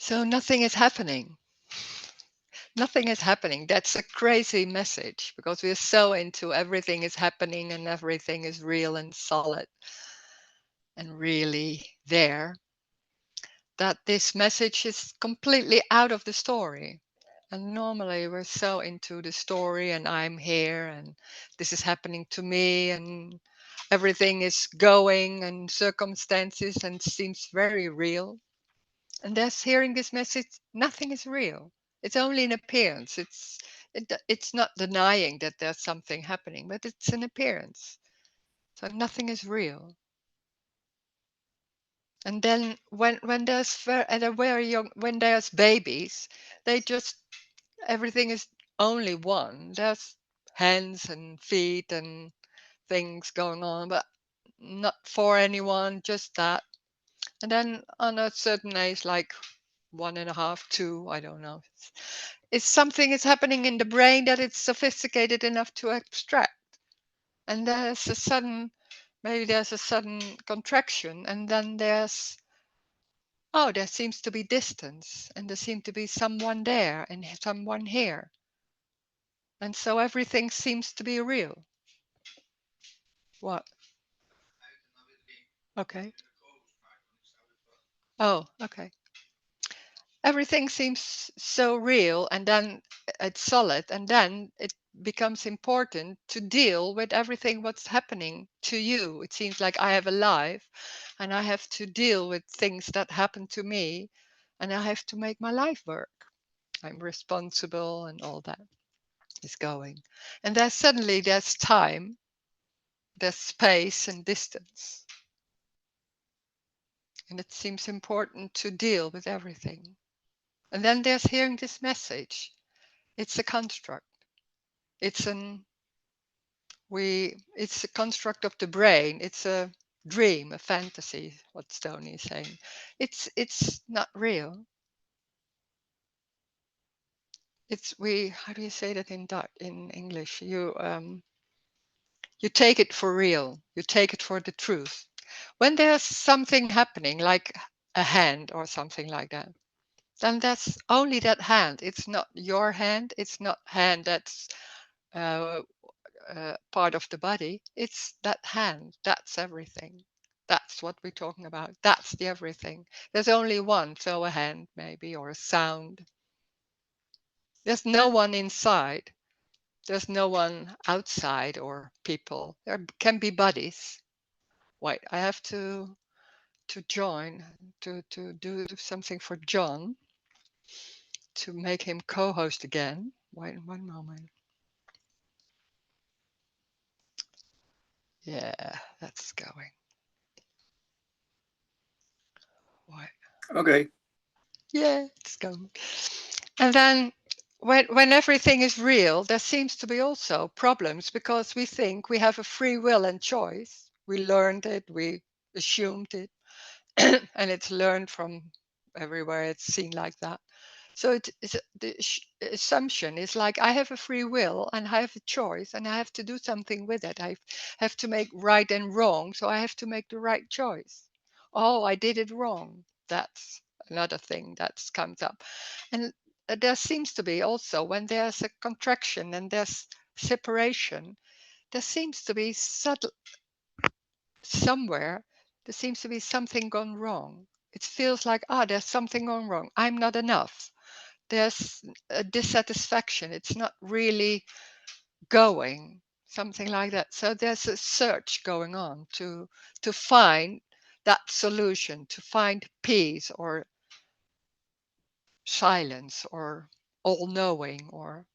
So nothing is happening. Nothing is happening. That's a crazy message because we're so into everything is happening and everything is real and solid and really there, that this message is completely out of the story. And normally we're so into the story and I'm here and this is happening to me and everything is going and circumstances and seems very real. And that's hearing this message, nothing is real. It's only an appearance. It's not denying that there's something happening, but it's an appearance. So nothing is real. And then when there's very young, when there's babies, they just everything is only one. There's hands and feet and things going on, but not for anyone, just that. And then on a certain age, like 1.5, 2, I don't know. It's something is happening in the brain that it's sophisticated enough to abstract. And maybe there's a sudden contraction, and then there seems to be distance, and there seems to be someone there and someone here. And so everything seems to be real. What? Okay. Oh, okay. Everything seems so real, and then it's solid, and then it becomes important to deal with everything what's happening to you. It seems like I have a life and I have to deal with things that happen to me, and I have to make my life work. I'm responsible and all that is going. And there's time, there's space and distance. And it seems important to deal with everything. And then there's hearing this message. It's a construct. It's it's a construct of the brain. It's a dream, a fantasy, what Stoney is saying. It's not real. How do you say that in English? You take it for real. You take it for the truth. When there's something happening, like a hand or something like that, then that's only that hand. It's not your hand. It's not hand that's uh, part of the body. It's that hand. That's everything. That's what we're talking about. That's the everything. There's only one, so a hand maybe, or a sound. There's no one inside. There's no one outside or people. There can be bodies. Wait, I have to join to do something for John to make him co-host again. Wait one moment. Yeah, that's going. Wait. Okay. Yeah, it's going. And then when everything is real, there seems to be also problems because we think we have a free will and choice. We learned it, we assumed it, and it's learned from everywhere. It's seen like that. So the assumption is like I have a free will and I have a choice and I have to do something with it. I have to make right and wrong, so I have to make the right choice. Oh, I did it wrong. That's another thing that comes up. And there seems to be also when there's a contraction and there's separation, there seems to be subtle somewhere. There seems to be something gone wrong. It feels like there's something gone wrong. I'm not enough. There's a dissatisfaction. It's not really going, something like that. So there's a search going on to find that solution, to find peace or silence or all knowing or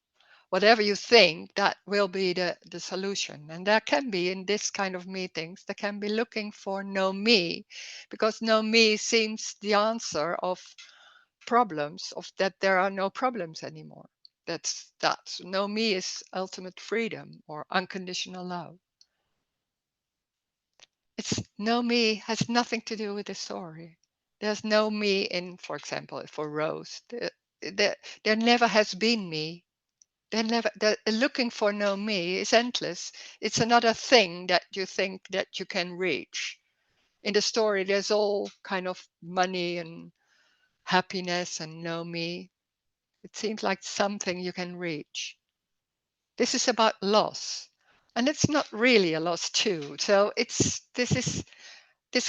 whatever you think that will be the solution. And there can be in this kind of meetings, there can be looking for no me, because no me seems the answer of problems, of that there are no problems anymore. That's no me is ultimate freedom or unconditional love. It's no me has nothing to do with the story. There's no me in, for example, for Roes. There never has been me. Looking for no me is endless. It's another thing that you think that you can reach. In the story, there's all kind of money and happiness and no me. It seems like something you can reach. This is about loss. And it's not really a loss too. So this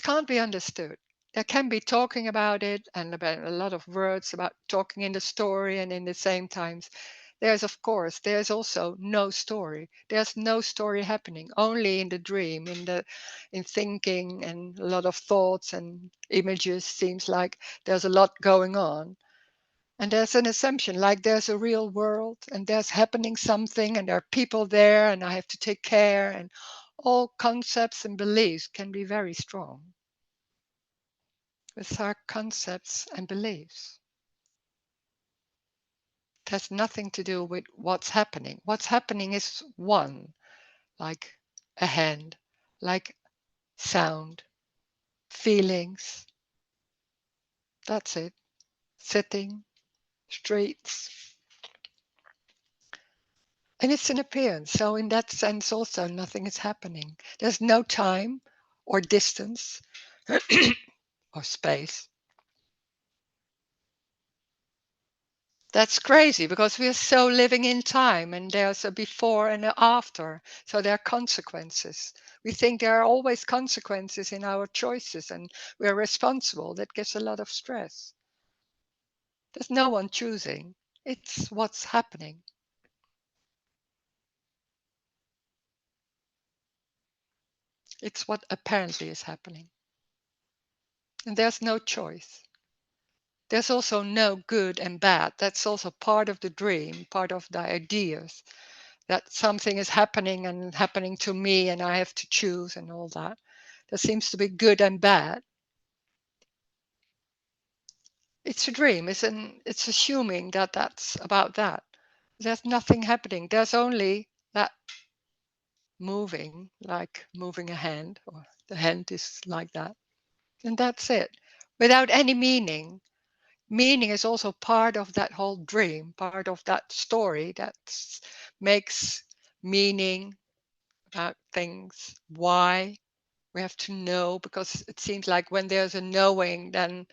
can't be understood. There can be talking about it and about a lot of words about talking in the story, and in the same times there's also no story. There's no story happening, only in the dream, in thinking, and a lot of thoughts and images. Seems like there's a lot going on. And there's an assumption like there's a real world and there's happening something and there are people there and I have to take care, and all concepts and beliefs can be very strong. With our concepts and beliefs. It has nothing to do with what's happening. What's happening is one, like a hand, like sound, feelings. That's it. Sitting, streets. And it's an appearance. So, in that sense, also, nothing is happening. There's no time or distance or space. That's crazy because we are so living in time, and there's a before and an after. So there are consequences. We think there are always consequences in our choices and we're responsible. That gives a lot of stress. There's no one choosing. It's what's happening. It's what apparently is happening. And there's no choice. There's also no good and bad. That's also part of the dream, part of the ideas that something is happening and happening to me and I have to choose and all that. There seems to be good and bad. It's a dream. It's assuming that that's about that. There's nothing happening. There's only that moving, like moving a hand, or the hand is like that. And that's it, without any meaning. Meaning is also part of that whole dream, part of that story that makes meaning about things. Why? We have to know, because it seems like when there's a knowing, then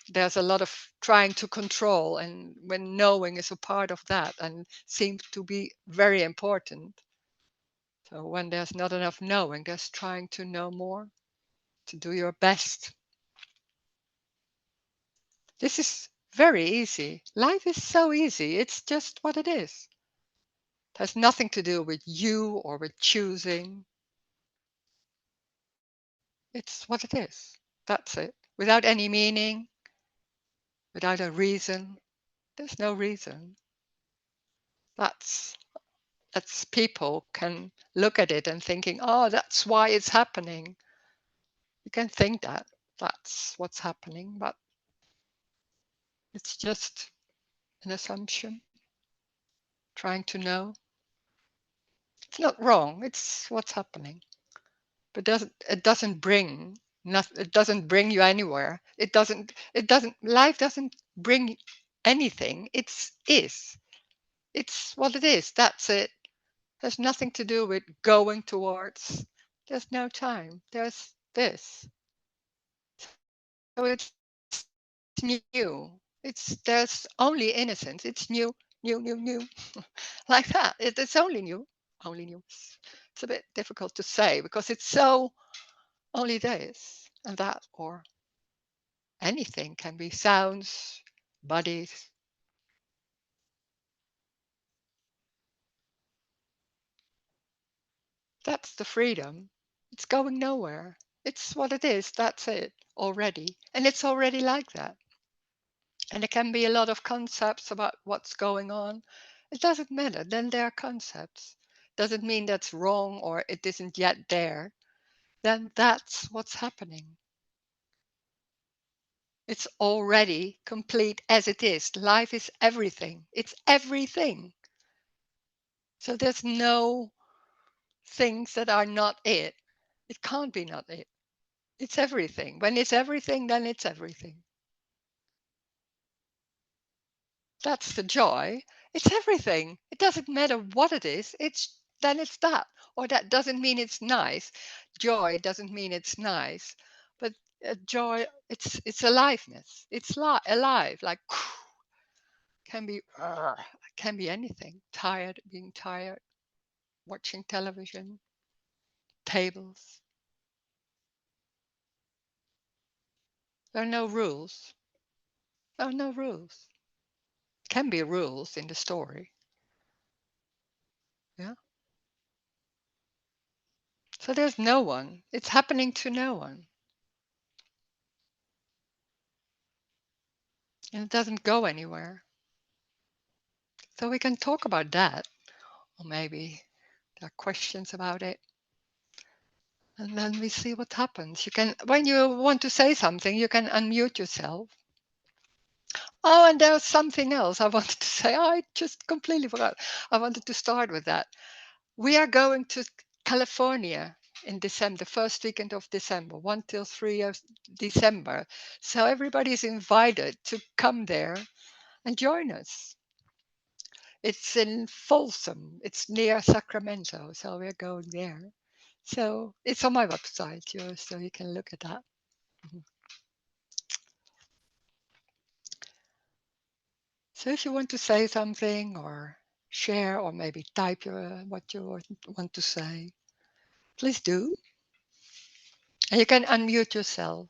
there's a lot of trying to control. And when knowing is a part of that and seems to be very important. So when there's not enough knowing, there's trying to know more, to do your best. This is very easy. Life is so easy. It's just what it is. It has nothing to do with you or with choosing. It's what it is. That's it. Without any meaning, without a reason. There's no reason. That's people can look at it and thinking, oh, that's why it's happening. You can think that that's what's happening, but it's just an assumption, trying to know. It's not wrong. It's what's happening. But it doesn't bring nothing. It doesn't bring you anywhere. Life doesn't bring anything. It's what it is. That's it. There's nothing to do with going towards. There's no time. There's this. So it's new. There's only innocence. It's new, new, new, new, like that. It's only new, only new. It's a bit difficult to say because it's so only this and that, or anything can be sounds, bodies. That's the freedom. It's going nowhere. It's what it is. That's it already, and it's already like that. And there can be a lot of concepts about what's going on. It doesn't matter. Then there are concepts. Doesn't mean that's wrong or it isn't yet there. Then that's what's happening. It's already complete as it is. Life is everything. It's everything. So there's no things that are not it. It can't be not it. It's everything. When it's everything, then it's everything. That's the joy. It's everything. It doesn't matter what it is. It's that. Or that doesn't mean it's nice. Joy doesn't mean it's nice. But joy. It's aliveness. It's alive. Like can be can be anything. Tired, being tired, watching television, tables. There are no rules. There are no rules. Can be rules in the story. Yeah. So there's no one. It's happening to no one. And it doesn't go anywhere. So we can talk about that. Or maybe there are questions about it. And then we see what happens. You can, when you want to say something, you can unmute yourself. Oh, and there was something else I wanted to say. Oh, I just completely forgot. I wanted to start with that. We are going to California in December, the first weekend of December, 1 till 3 of December. So everybody is invited to come there and join us. It's in Folsom. It's near Sacramento, so we're going there. So it's on my website, so you can look at that. Mhm. So if you want to say something or share or maybe type what you want to say, please do. And you can unmute yourself.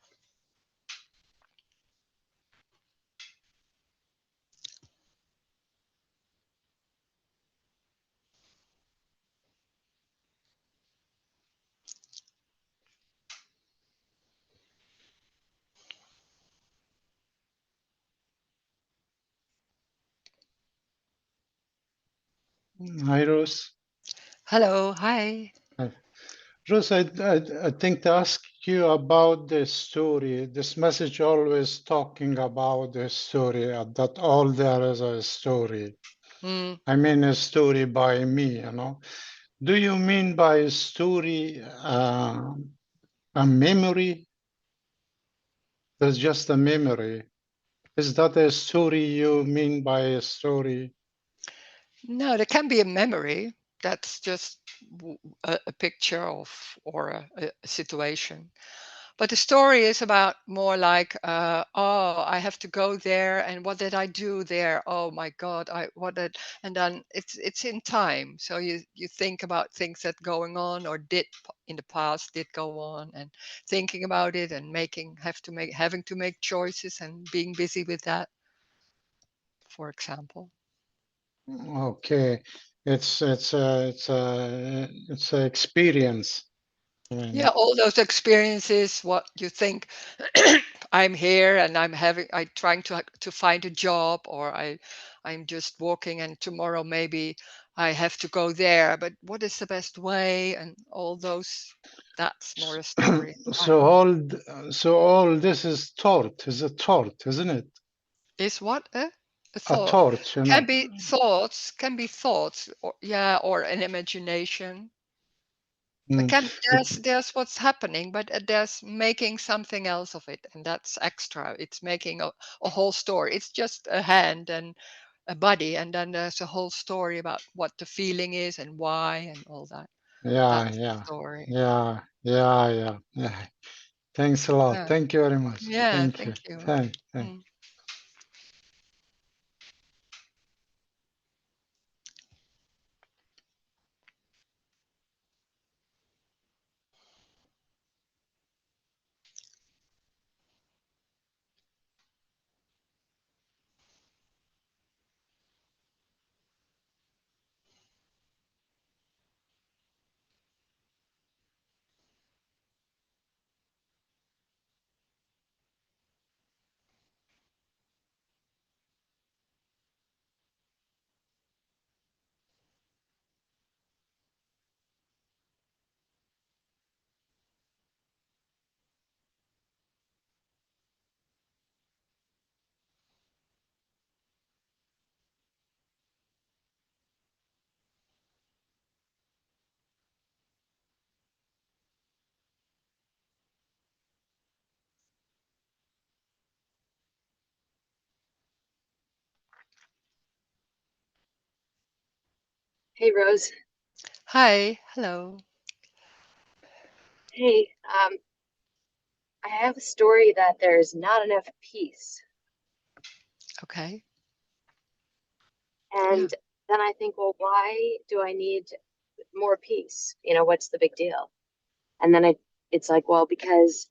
Hi, Rose. Hello, hi. Hi. Rose, I think to ask you about the story. This message always talking about the story, that all there is a story. Mm. I mean a story by me, you know. Do you mean by a story a memory? That's just a memory. Is that a story you mean by a story? No, there can be a memory. That's just a picture of or a situation. But the story is about more like, oh, I have to go there, and what did I do there? Oh my God, I what did, and then it's in time. So you think about things that going on or did in the past did go on, and thinking about it and having to make choices and being busy with that, for example. Okay, it's a experience. I Yeah, mean, all those experiences, what you think, I'm here and I trying to find a job, or I'm just walking and tomorrow maybe I have to go there, but what is the best way and all those, that's more a story in my mind. so all this is thought, is a thought, isn't it? Is what a A thought thought, you know. can be thoughts, or yeah, or an imagination. It Mm, can it, there's what's happening, but there's making something else of it, and that's extra. It's making a whole story. It's just a hand and a body, and then there's a whole story about what the feeling is and why and all that. yeah, That's the yeah, story. yeah. Thanks a lot. Yeah, Thank you very much. yeah. Thank you. Thank you. Thank. Mm. Hey, Rose. Hi, hello. Hey, I have a story that there's not enough peace. Okay. And Yeah. then I think, well, why do I need more peace? What's the big deal? And then it's like, well, because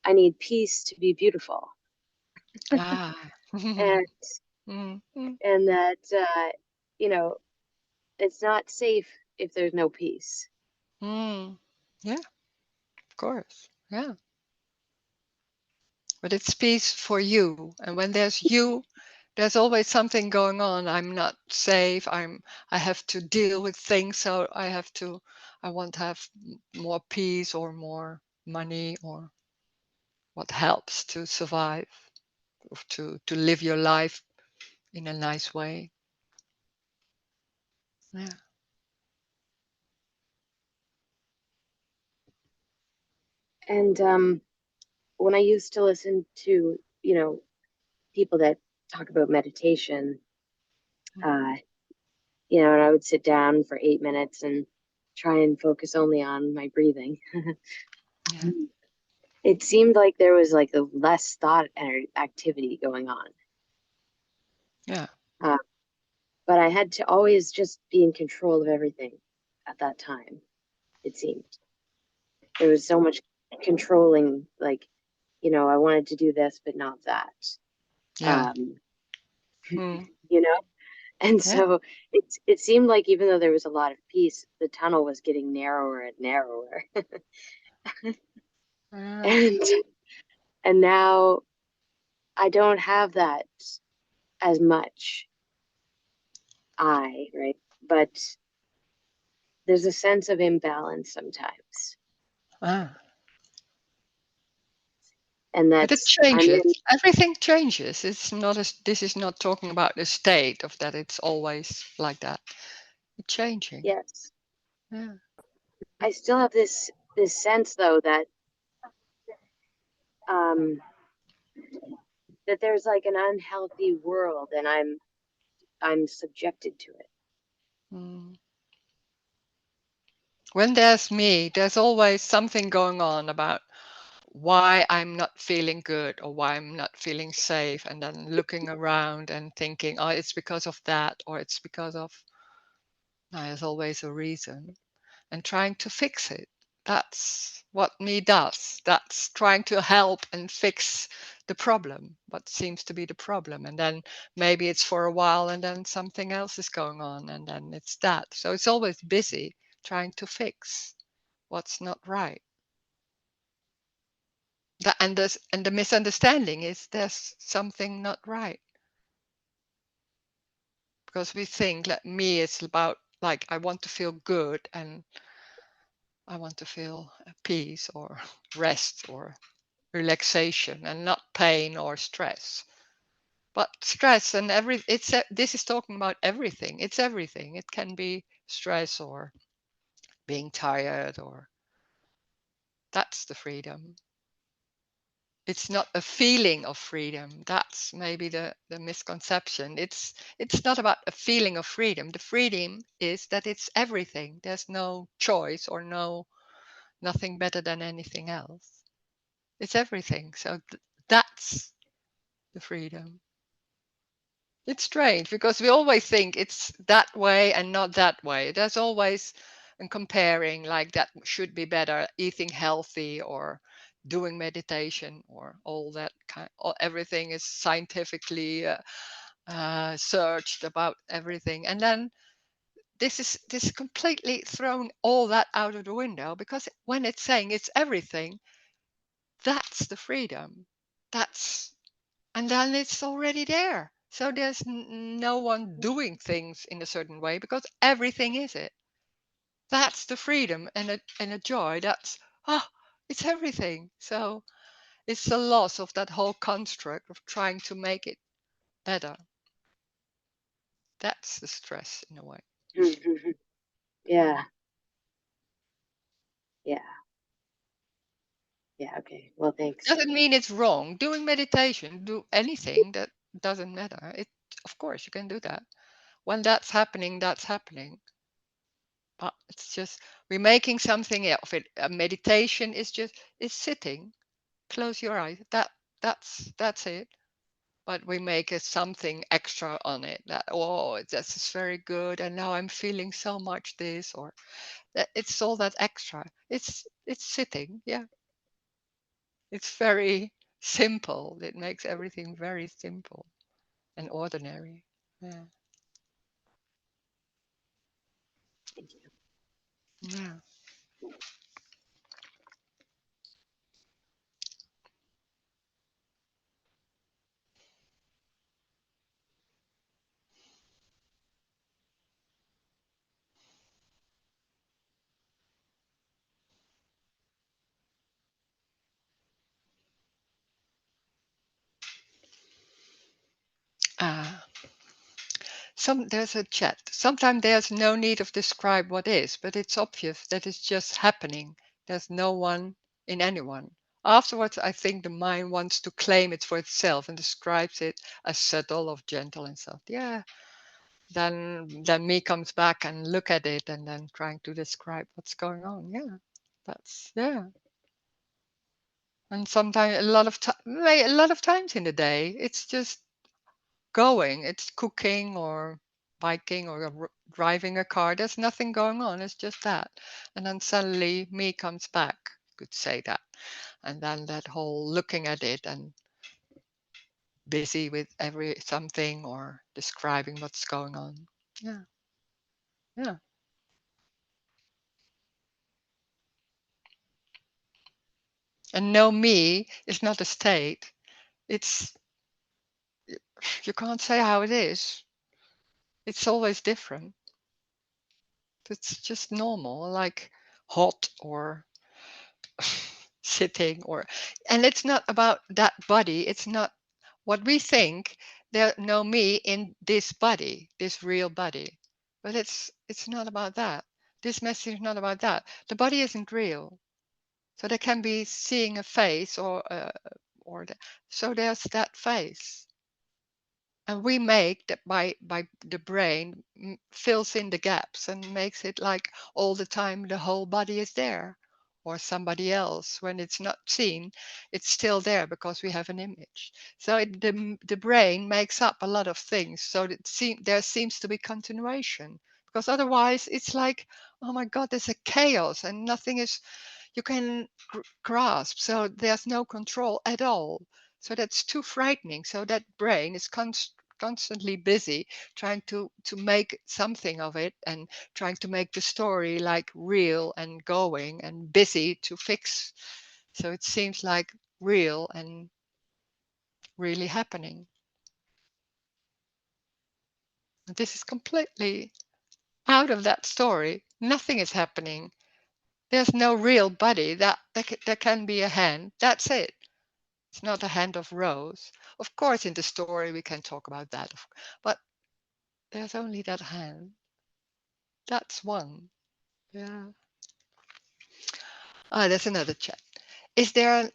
I need peace to be beautiful. Ah. And Mm, mm, and that you know, it's not safe if there's no peace. mm. Yeah, of course. Yeah. But it's peace for you. And when there's you, there's always something going on. I'm not safe. I have to deal with things, so I want to have more peace or more money or what helps to survive or to live your life in a nice way. Yeah. And when I used to listen to, people that talk about meditation, uh, and I would sit down for 8 minutes and try and focus only on my breathing. Yeah. It seemed like there was like a less thought and activity going on. Yeah. Uh, but I had to always just be in control of everything at that time, it seemed. There was so much controlling, like, I wanted to do this, but not that. Yeah. Um, Mm. you know? And Yeah. so it seemed like even though there was a lot of peace, the tunnel was getting narrower and narrower. Ah. and and now I don't have that as much. Right? But there's a sense of imbalance sometimes. Ah. And But it I'm changes. in, Everything changes. It's not a, this is not talking about the state of that it's always like that. It's changing. yes. Yeah. I still have this sense though um that there's like an unhealthy world and I'm subjected to it. Mm. When there's me, there's always something going on about why I'm not feeling good or why I'm not feeling safe, and then looking around and thinking, oh, it's because of that, or it's because of, no, there's always a reason, and trying to fix it. That's what me does. That's trying to help and fix the problem, what seems to be the problem. And then maybe it's for a while and then something else is going on and then it's that. So it's always busy trying to fix what's not right. And the misunderstanding is there's something not right, because we think that me is about, like, I want to feel good and I want to feel peace or rest or relaxation and not pain or stress. But stress and this is talking about everything. It's everything. It can be stress or being tired, or that's the freedom. It's not a feeling of freedom. That's maybe the misconception. It's not about a feeling of freedom. The freedom is that it's everything. There's no choice or nothing better than anything else. It's everything. So that's the freedom. It's strange because we always think it's that way and not that way. There's always a comparing, like that should be better, eating healthy or doing meditation or all that kind. Everything is scientifically searched about everything, and then this completely thrown all that out of the window, because when it's saying it's everything, that's the freedom. That's And then it's already there. So there's no one doing things in a certain way because everything is it. That's the freedom and a joy. That's, ah, it's everything. So it's the loss of that whole construct of trying to make it better. That's the stress in a way. Yeah. Yeah. Yeah. Okay. Well, thanks. Doesn't mean it's wrong. Doing meditation, do anything that doesn't matter. Of course you can do that. When that's happening, that's happening. But it's just we're making something of it. A meditation is just is sitting. Close your eyes. That's it. But we make it something extra on it. That, oh, this is very good, and now I'm feeling so much this, or that it's all that extra. It's sitting. Yeah, it's very simple. It makes everything very simple and ordinary. Yeah, Thank you. yeah. Ah. There's a chat. Sometimes there's no need of describe what is, but it's obvious that it's just happening. There's no one in anyone. Afterwards, I think the mind wants to claim it for itself and describes it as subtle or gentle and so. Yeah. Then me comes back and look at it and then trying to describe what's going on. Yeah. That's yeah. And sometimes a lot of times in the day, it's just going. It's cooking or biking or driving a car. There's nothing going on. It's just that. And then suddenly me comes back. You could say that. And then that whole looking at it and busy with every something or describing what's going on. Yeah. Yeah. And no me is not a state. It's, you can't say how it is. It's always different. It's just normal, like hot or sitting or, and it's not about that body. It's not what we think. There no me in this body, this real body, but it's not about that. This message is not about that. The body isn't real, so there can be seeing a face or so there's that face. And we make that by the brain fills in the gaps and makes it like all the time the whole body is there, or somebody else. When it's not seen, it's still there because we have an image. So the brain makes up a lot of things, so there seems to be continuation, because otherwise it's like, oh my god, there's a chaos and nothing is you can grasp. So there's no control at all. So that's too frightening. So that brain is constantly busy trying to make something of it and trying to make the story like real and going and busy to fix. So it seems like real and really happening. This is completely out of that story. Nothing is happening. There's no real body. There can be a hand. That's it. It's not a hand of Roes. Of course, in the story we can talk about that, but there's only that hand. That's one. Yeah. Ah, there's another chat. Is there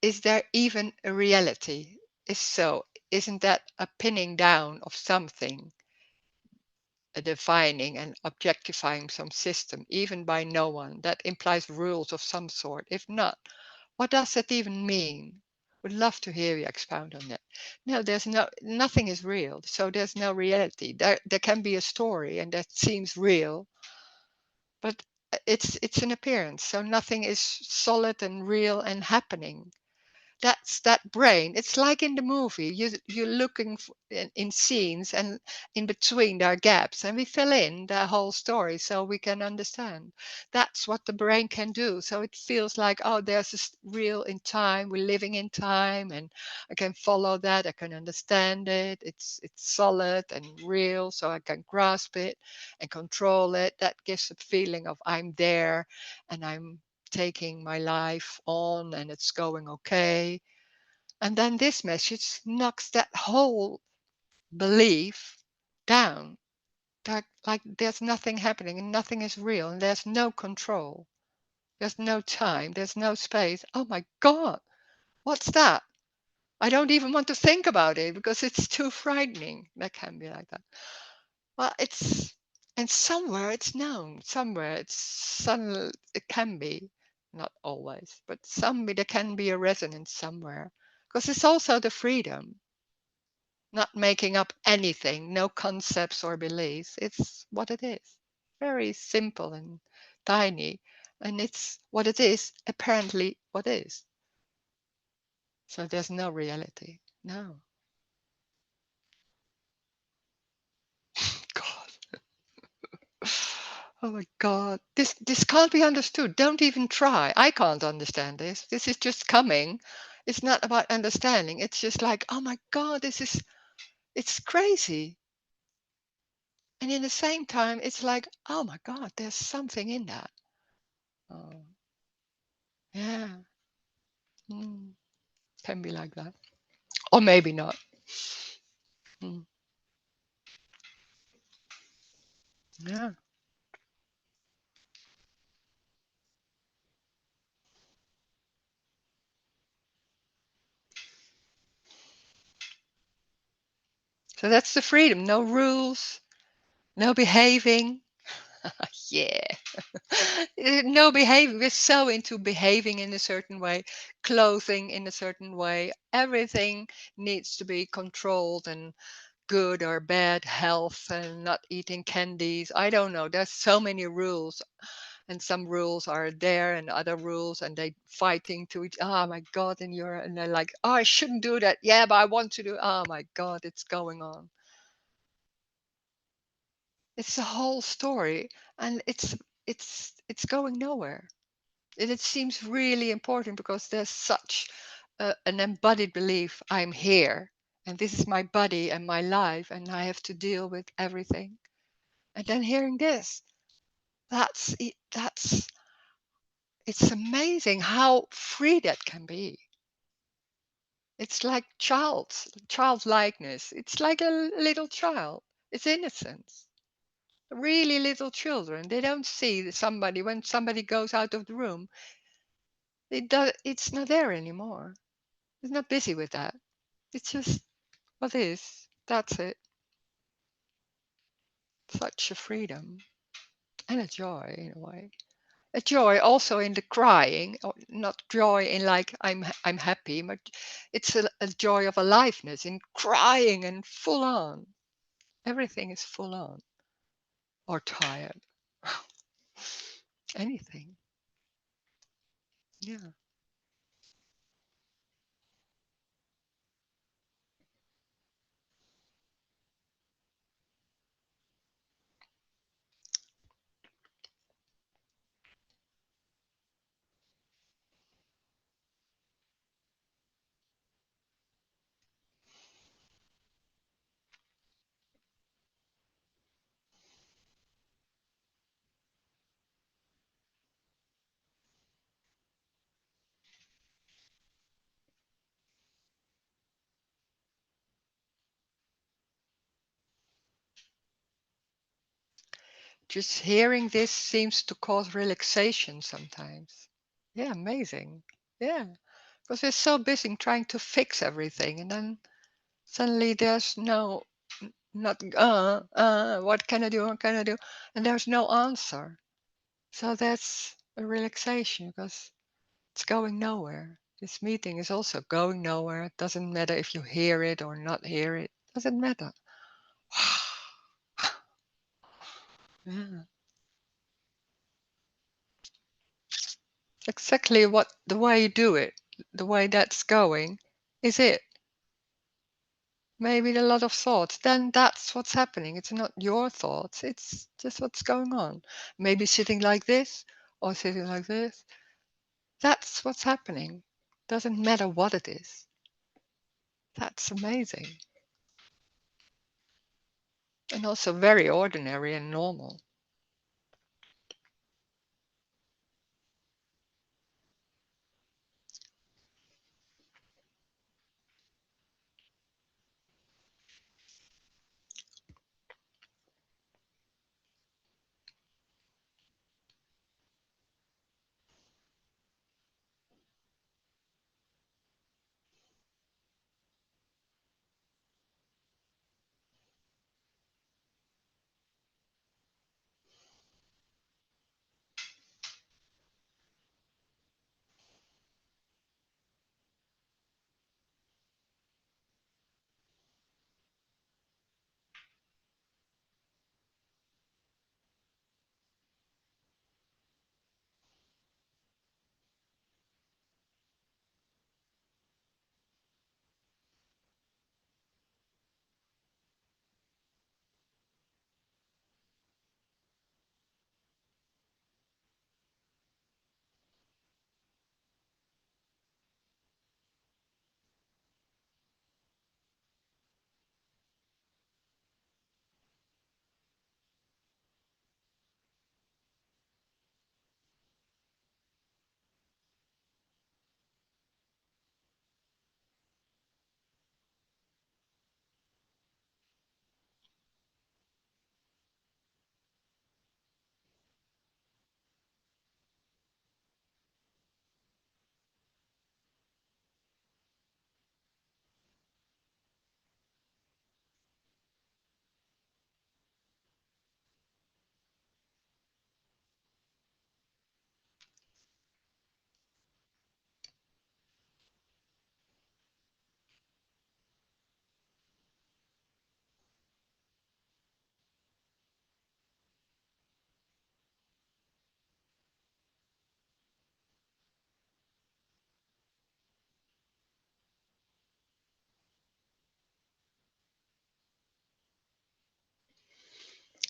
is there even a reality? If so, isn't that a pinning down of something, a defining and objectifying some system, even by no one? That implies rules of some sort. If not, what does that even mean? Would love to hear you expound on that. No, there's nothing is real, so there's no reality. There can be a story, and that seems real, but it's an appearance. So nothing is solid and real and happening. That's that brain. It's like in the movie. You're looking in scenes, and in between there are gaps, and we fill in the whole story so we can understand. That's what the brain can do. So it feels like, oh, there's this real in time. We're living in time, and I can follow that. I can understand it. It's solid and real, so I can grasp it and control it. That gives a feeling of I'm there, and I'm taking my life on and it's going okay. And then this message knocks that whole belief down. That like there's nothing happening and nothing is real and there's no control. There's no time. There's no space. Oh my God, what's that? I don't even want to think about it because it's too frightening. That can be like that. Well, and somewhere it's known. Somewhere it's suddenly, it can be. not always, but there can be a resonance somewhere. Because it's also the freedom, not making up anything, no concepts or beliefs. It's what it is. Very simple and tiny. And it's what it is, apparently what is. So there's no reality. No. God. Oh my God. This can't be understood. Don't even try. I can't understand this. This is just coming. It's not about understanding. It's just like, oh my God, it's crazy. And in the same time, it's like, oh my God, there's something in that. Oh, yeah. Mm, can be like that. Or maybe not. Mm, yeah. So that's the freedom. No rules, no behaving. Yeah. No behaving. We're so into behaving in a certain way, clothing in a certain way. Everything needs to be controlled and good or bad health and not eating candies. I don't know. There's so many rules, and some rules are there and other rules, and they fighting to each. Oh my God! And they're like, oh, I shouldn't do that. Yeah, but I want to do. Oh my God, it's going on. It's a whole story, and it's going nowhere. And it seems really important because there's such an embodied belief. I'm here, and this is my body and my life, and I have to deal with everything. And then hearing this, that's it. It's amazing how free that can be. It's like childlikeness. It's like a little child. It's innocence. Really little children, they don't see somebody when somebody goes out of the room. It's not there anymore. It's not busy with that. It's just what is. That's it. Such a freedom and a joy in a way. A joy also in the crying, or not joy in like I'm happy, but it's a joy of aliveness in crying and full on. Everything is full on or tired. Anything. Yeah. Just hearing this seems to cause relaxation sometimes. Yeah, amazing. Yeah, because we're so busy trying to fix everything, and then suddenly there's not, what can I do? What can I do? And there's no answer. So that's a relaxation because it's going nowhere. This meeting is also going nowhere. It doesn't matter if you hear it or not hear it. Doesn't matter. Yeah. Exactly what the way you do it, the way that's going, is it. Maybe a lot of thoughts. Then that's what's happening. It's not your thoughts. It's just what's going on. Maybe sitting like this or sitting like this. That's what's happening. Doesn't matter what it is. That's amazing. And also very ordinary and normal.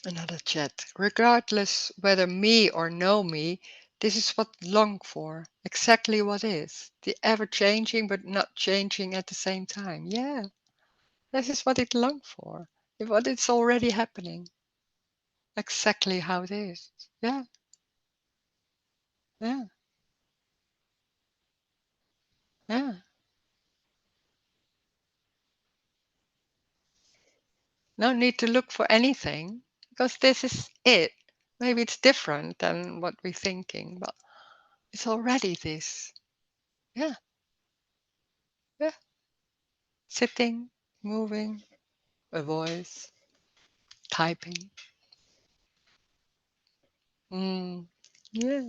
Another chat. Regardless whether me or no me, this is what long for. Exactly what is. The ever changing but not changing at the same time. Yeah, this is what it long for. What it's already happening. Exactly how it is. Yeah, yeah, yeah. No need to look for anything because this is it. Maybe it's different than what we're thinking, but it's already this. Yeah, yeah. Sitting, moving, a voice, typing. Yeah.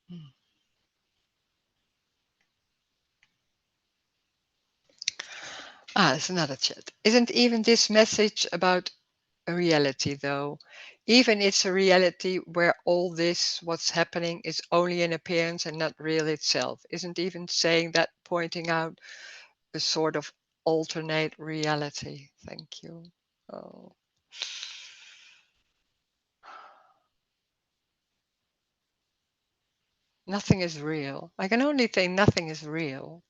Hmm. There's another chat. Isn't even this message about a reality, though? Even it's a reality where all this, what's happening, is only an appearance and not real itself. Isn't even saying that pointing out a sort of alternate reality? Thank you. Oh. Nothing is real. I can only say nothing is real.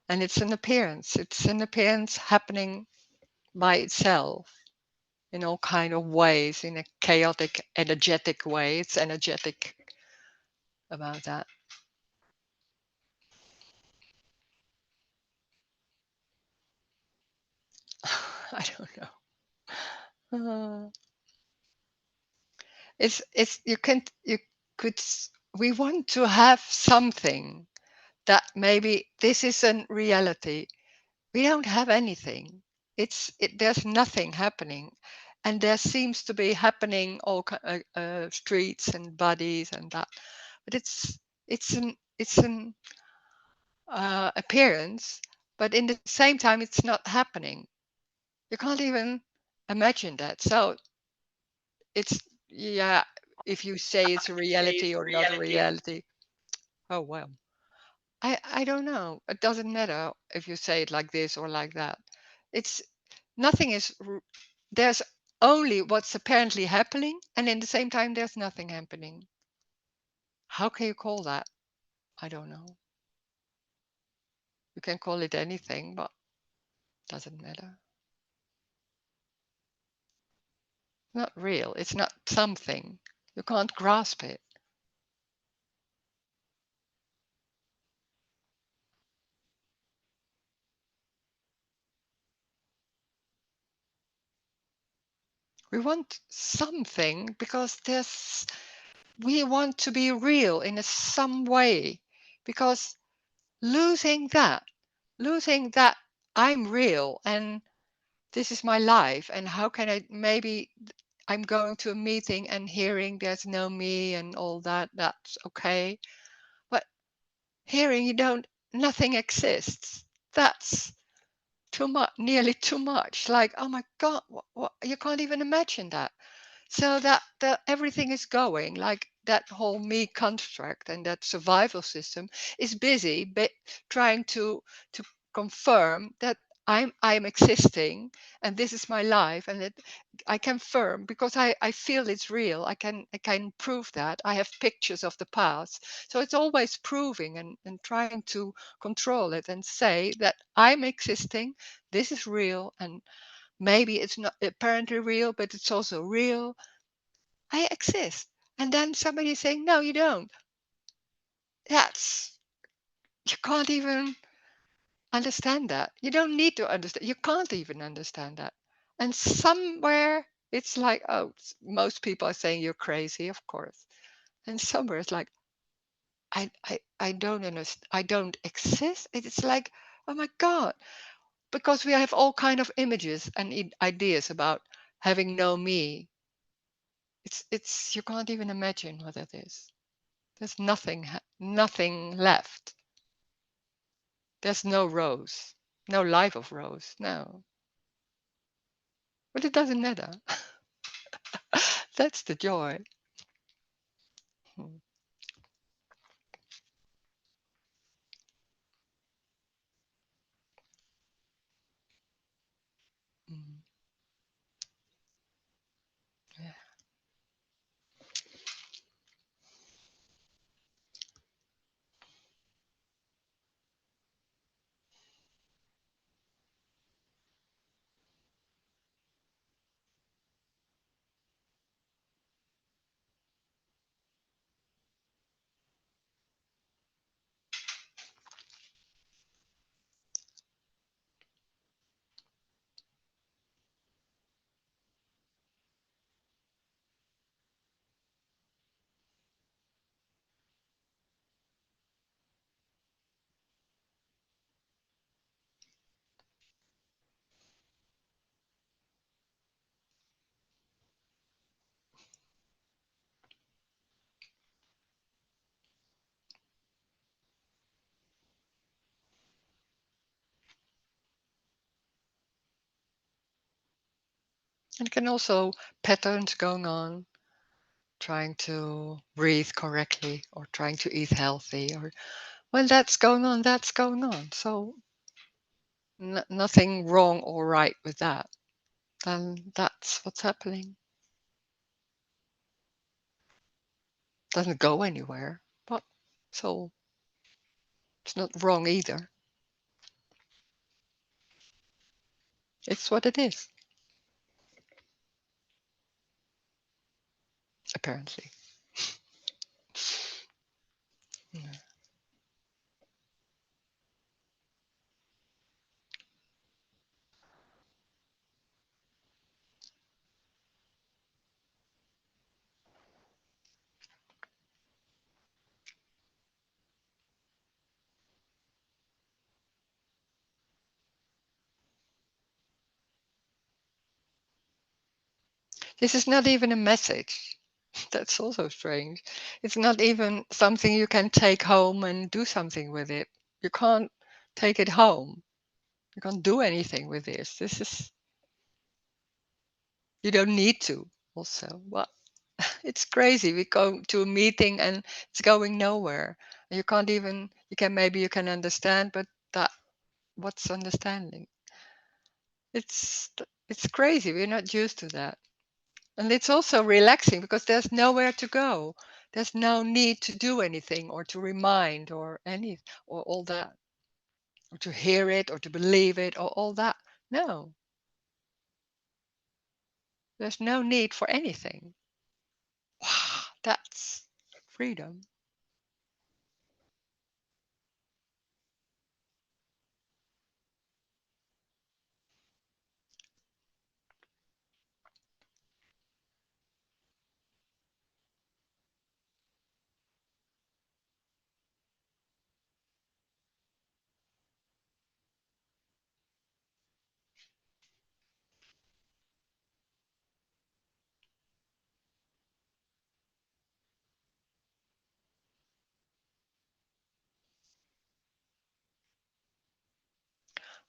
And it's an appearance. It's an appearance happening by itself in all kind of ways, in a chaotic, energetic way. It's energetic about that. I don't know. It's you could we want to have something that maybe this isn't reality. We don't have anything. There's nothing happening, and there seems to be happening all streets and bodies and that, but it's an appearance, but in the same time it's not happening. You can't even imagine that. So it's, yeah, if you say it's a reality or not a reality. Oh well, I don't know. It doesn't matter if you say it like this or like that. It's nothing is there's only what's apparently happening, and in the same time there's nothing happening. How can you call that? I don't know. You can call it anything, but it doesn't matter. Not real. It's not something. You can't grasp it. We want something because we want to be real in some way, because losing that I'm real and this is my life, and how can I, maybe I'm going to a meeting and hearing there's no me and all that, that's okay, but hearing you don't, nothing exists, that's too much, nearly too much, like, oh my god, what, you can't even imagine that. So that everything is going like that, whole me construct and that survival system is busy trying to confirm that I'm existing and this is my life, and that I can confirm because I feel it's real. I can prove that. I have pictures of the past. So it's always proving and trying to control it and say that I'm existing, this is real, and maybe it's not apparently real, but it's also real. I exist. And then somebody is saying, no, you don't. That's, you can't even understand that. You don't need to understand. You can't even understand that. And somewhere it's like, oh, most people are saying you're crazy, of course. And somewhere it's like, I don't understand. I don't exist. It's like, oh my God. Because we have all kind of images and ideas about having no me. You can't even imagine what it is. There's nothing left. There's no Rose, no life of Rose, no. But it doesn't matter. That's the joy. Mm, mm, yeah. And can also patterns going on, trying to breathe correctly or trying to eat healthy, or when that's going on, that's going on. So nothing wrong or right with that. Then that's what's happening. Doesn't go anywhere, but so it's not wrong either. It's what it is, apparently. This is not even a message. That's also strange. It's not even something you can take home and do something with it. You can't take it home. You can't do anything with this. This is, you don't need to also. Well, it's crazy. We go to a meeting and it's going nowhere. You can't even, maybe you can understand, but that, what's understanding? It's, it's crazy. We're not used to that. And it's also relaxing because there's nowhere to go. There's no need to do anything or to remind or any or all that, or to hear it or to believe it or all that. No, there's no need for anything. Wow, that's freedom.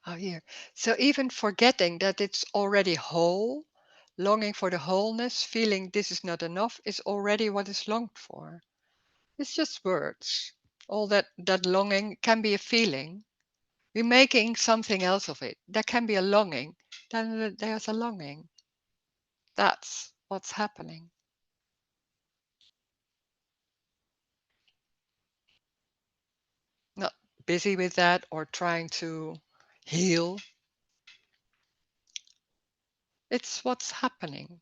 Oh, here. So even forgetting that it's already whole, longing for the wholeness, feeling this is not enough, is already what is longed for. It's just words. All that longing can be a feeling. We're making something else of it. There can be a longing. Then there's a longing. That's what's happening. Not busy with that or trying to heal. It's what's happening.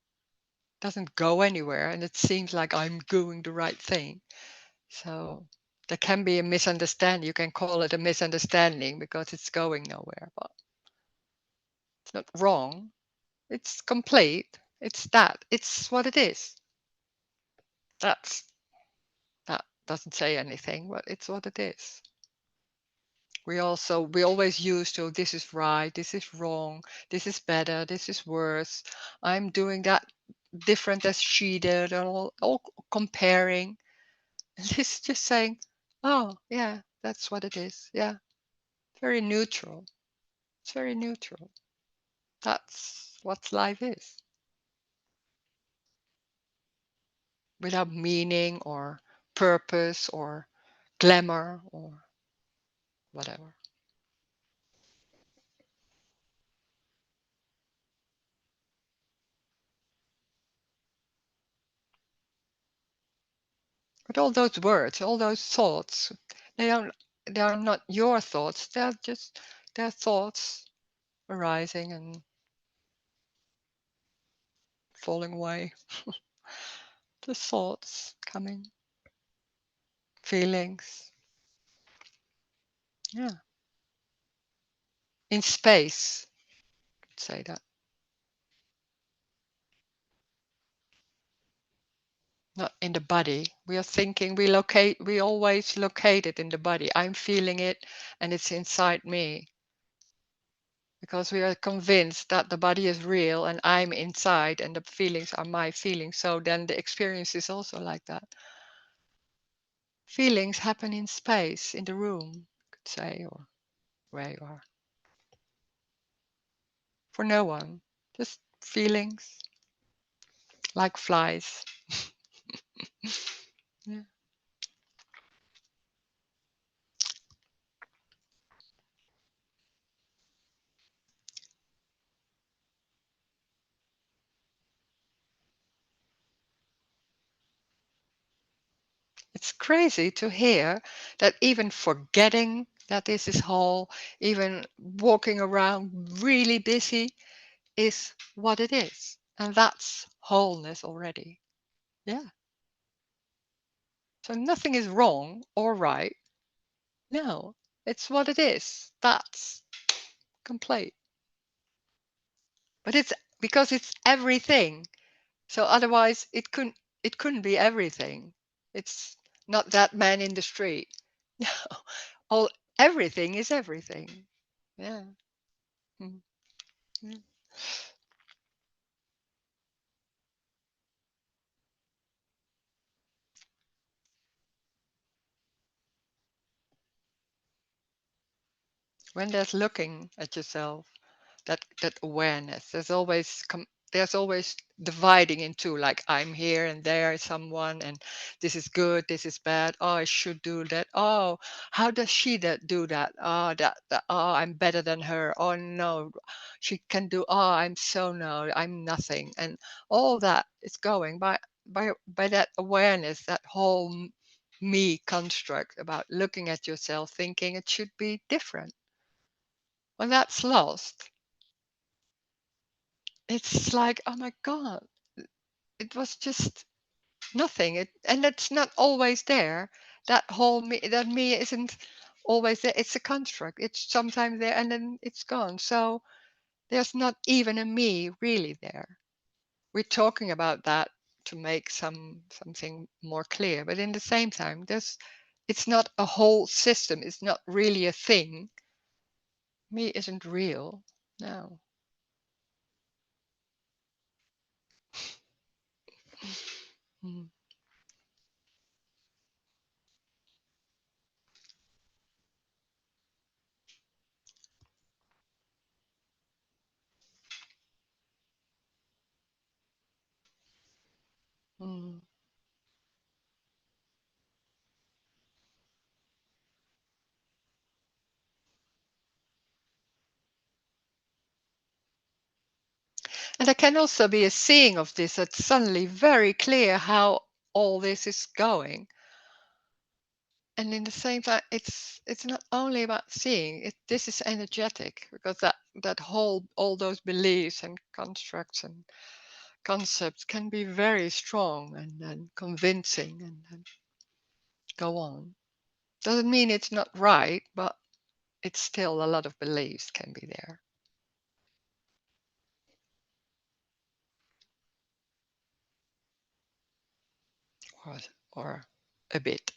Doesn't go anywhere, and it seems like I'm doing the right thing. So there can be a misunderstanding. You can call it a misunderstanding because it's going nowhere, but it's not wrong. It's complete. It's that. It's what it is. That's that doesn't say anything, but it's what it is. We always use to this is right, this is wrong, this is better, this is worse. I'm doing that different as she did, and all comparing. And this is just saying, oh yeah, that's what it is. Yeah, very neutral. It's very neutral. That's what life is, without meaning or purpose or glamour or whatever. But all those words, all those thoughts, they don't they are not your thoughts. They're just their thoughts arising and falling away. The thoughts coming, feelings. Yeah. In space, could say that. Not in the body. We are thinking we always locate it in the body. I'm feeling it and it's inside me. Because we are convinced that the body is real and I'm inside and the feelings are my feelings. So then the experience is also like that. Feelings happen in space, in the room, you could say, or where you are. For no one. Just feelings, like flies. Yeah. It's crazy to hear that even forgetting that this is whole, even walking around really busy, is what it is. And that's wholeness already. Yeah. So nothing is wrong or right. No, it's what it is. That's complete. But it's because it's everything. So otherwise it couldn't be everything. It's not that man in the street. No. All everything is everything. Yeah. Mm, mm. When there's looking at yourself, that awareness, there's always dividing into like I'm here and there is someone and this is good, this is bad. Oh, I should do that. Oh, how does she that do that? Oh, that oh, I'm better than her. Oh no, she can do. Oh, I'm so no, I'm nothing. And all that is going by that awareness, that whole me construct about looking at yourself thinking it should be different. When that's lost, it's like, oh my God, it was just nothing. And it's not always there. That whole me, that me isn't always there. It's a construct. It's sometimes there and then it's gone. So there's not even a me really there. We're talking about that to make something more clear. But in the same time, it's not a whole system. It's not really a thing. Me isn't real. No. Mm, mm. And there can also be a seeing of this that's suddenly very clear how all this is going. And in the same time, it's not only about seeing it. This is energetic because that whole all those beliefs and constructs and concepts can be very strong and convincing and go on. Doesn't mean it's not right, but it's still a lot of beliefs can be there, or, or a bit.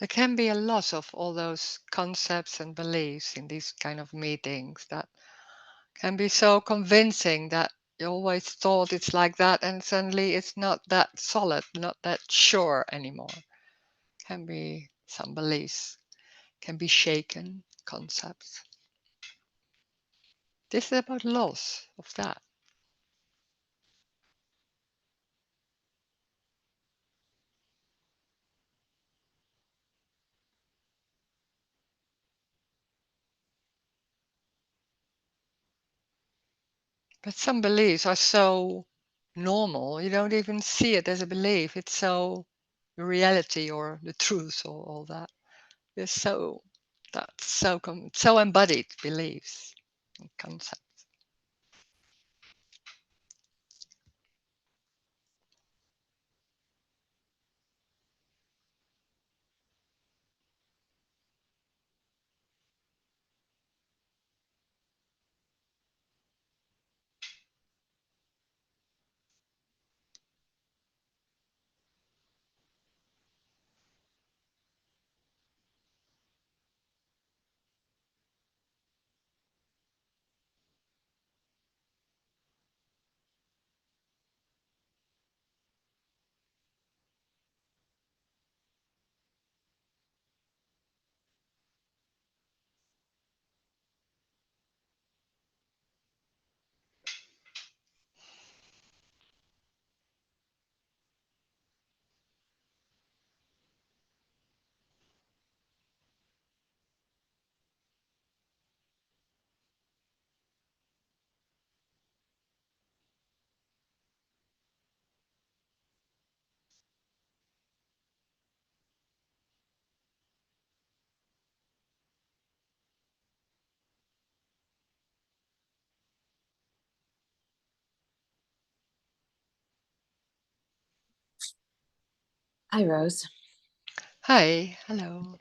There can be a loss of all those concepts and beliefs in these kind of meetings that can be so convincing that you always thought it's like that, and suddenly it's not that solid, not that sure anymore. Can be some beliefs, can be shaken concepts. This is about loss of that. But some beliefs are so normal, you don't even see it as a belief. It's so the reality or the truth or all that. It's so that's so embodied beliefs and concepts. Hi, Rose. Hi, hello.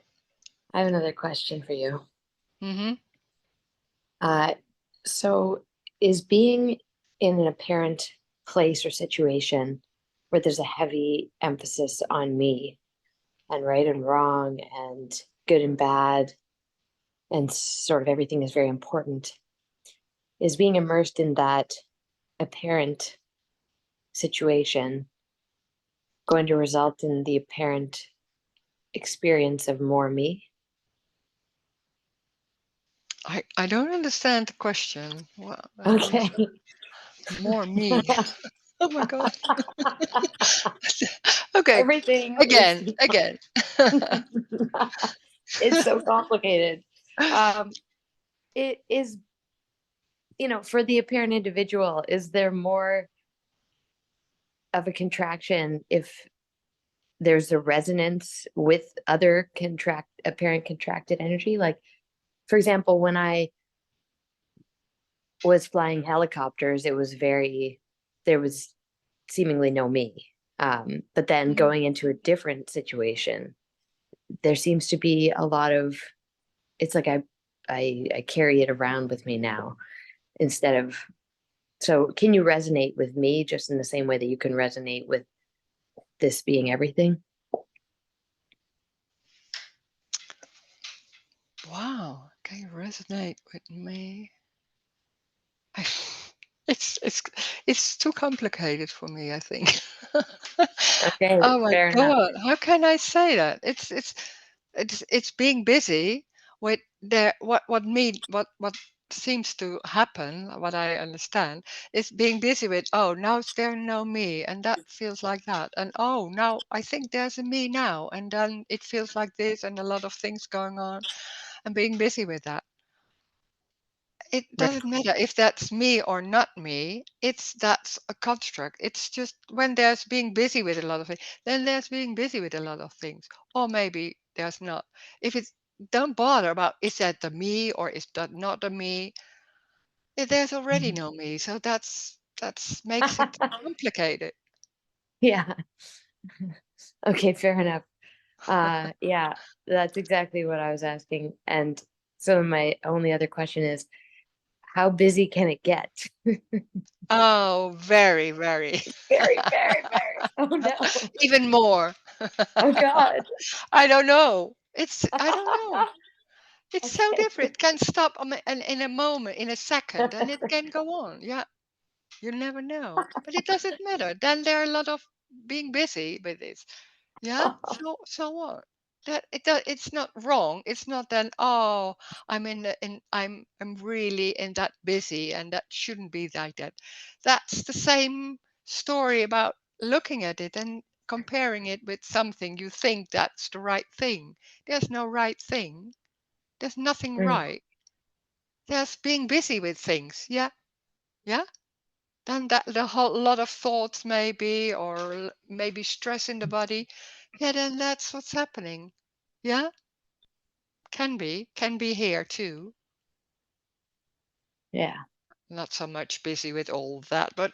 I have another question for you. Mm-hmm. So is being in an apparent place or situation where there's a heavy emphasis on me and right and wrong and good and bad and sort of everything is very important, is being immersed in that apparent situation going to result in the apparent experience of more me? I don't understand the question. Well, Okay. more me. Oh my God. Okay, Everything is again. it's so complicated. It is, for the apparent individual, is there more of a contraction if there's a resonance with other apparent contracted energy? Like, for example, when I was flying helicopters, there was seemingly no me. But then going into a different situation, there seems to be a lot of, it's like I carry it around with me now instead of, so can you resonate with me just in the same way that you can resonate with this being everything? Wow, can you resonate with me? I, it's it's too complicated for me, I think. Okay, Oh my fair enough. God, how can I say that? It's being busy with what seems to happen, what I understand, is being busy with, oh, now there no me, and that feels like that. And oh, now I think there's a me now, and then it feels like this, and a lot of things going on, and being busy with that. It Right. doesn't matter if that's me or not me. That's a construct. It's just when there's being busy with a lot of things, then there's being busy with a lot of things. Or maybe there's not. If it's don't bother about is that the me or is that not the me? There's already no me. So that's makes it complicated. Yeah. Okay, fair enough. Yeah, that's exactly what I was asking. And so my only other question is, how busy can it get? Oh, very, very. Very, very, very. Oh no. Even more. Oh God. I don't know. I don't know. It's so Okay. different. It can stop in a moment, in a second, and it can go on. Yeah, you never know. But it doesn't matter. Then there are a lot of being busy with this. Yeah. So what? It's not wrong. It's not then. Oh, I'm really in that busy, and that shouldn't be like that. That's the same story about looking at it and comparing it with something you think that's the right thing. There's no right thing. There's nothing Mm. right. There's being busy with things. Yeah. Yeah. Then that the whole lot of thoughts maybe, or maybe stress in the body. Yeah, then that's what's happening. Yeah, can be here too. Yeah. Not so much busy with all that, but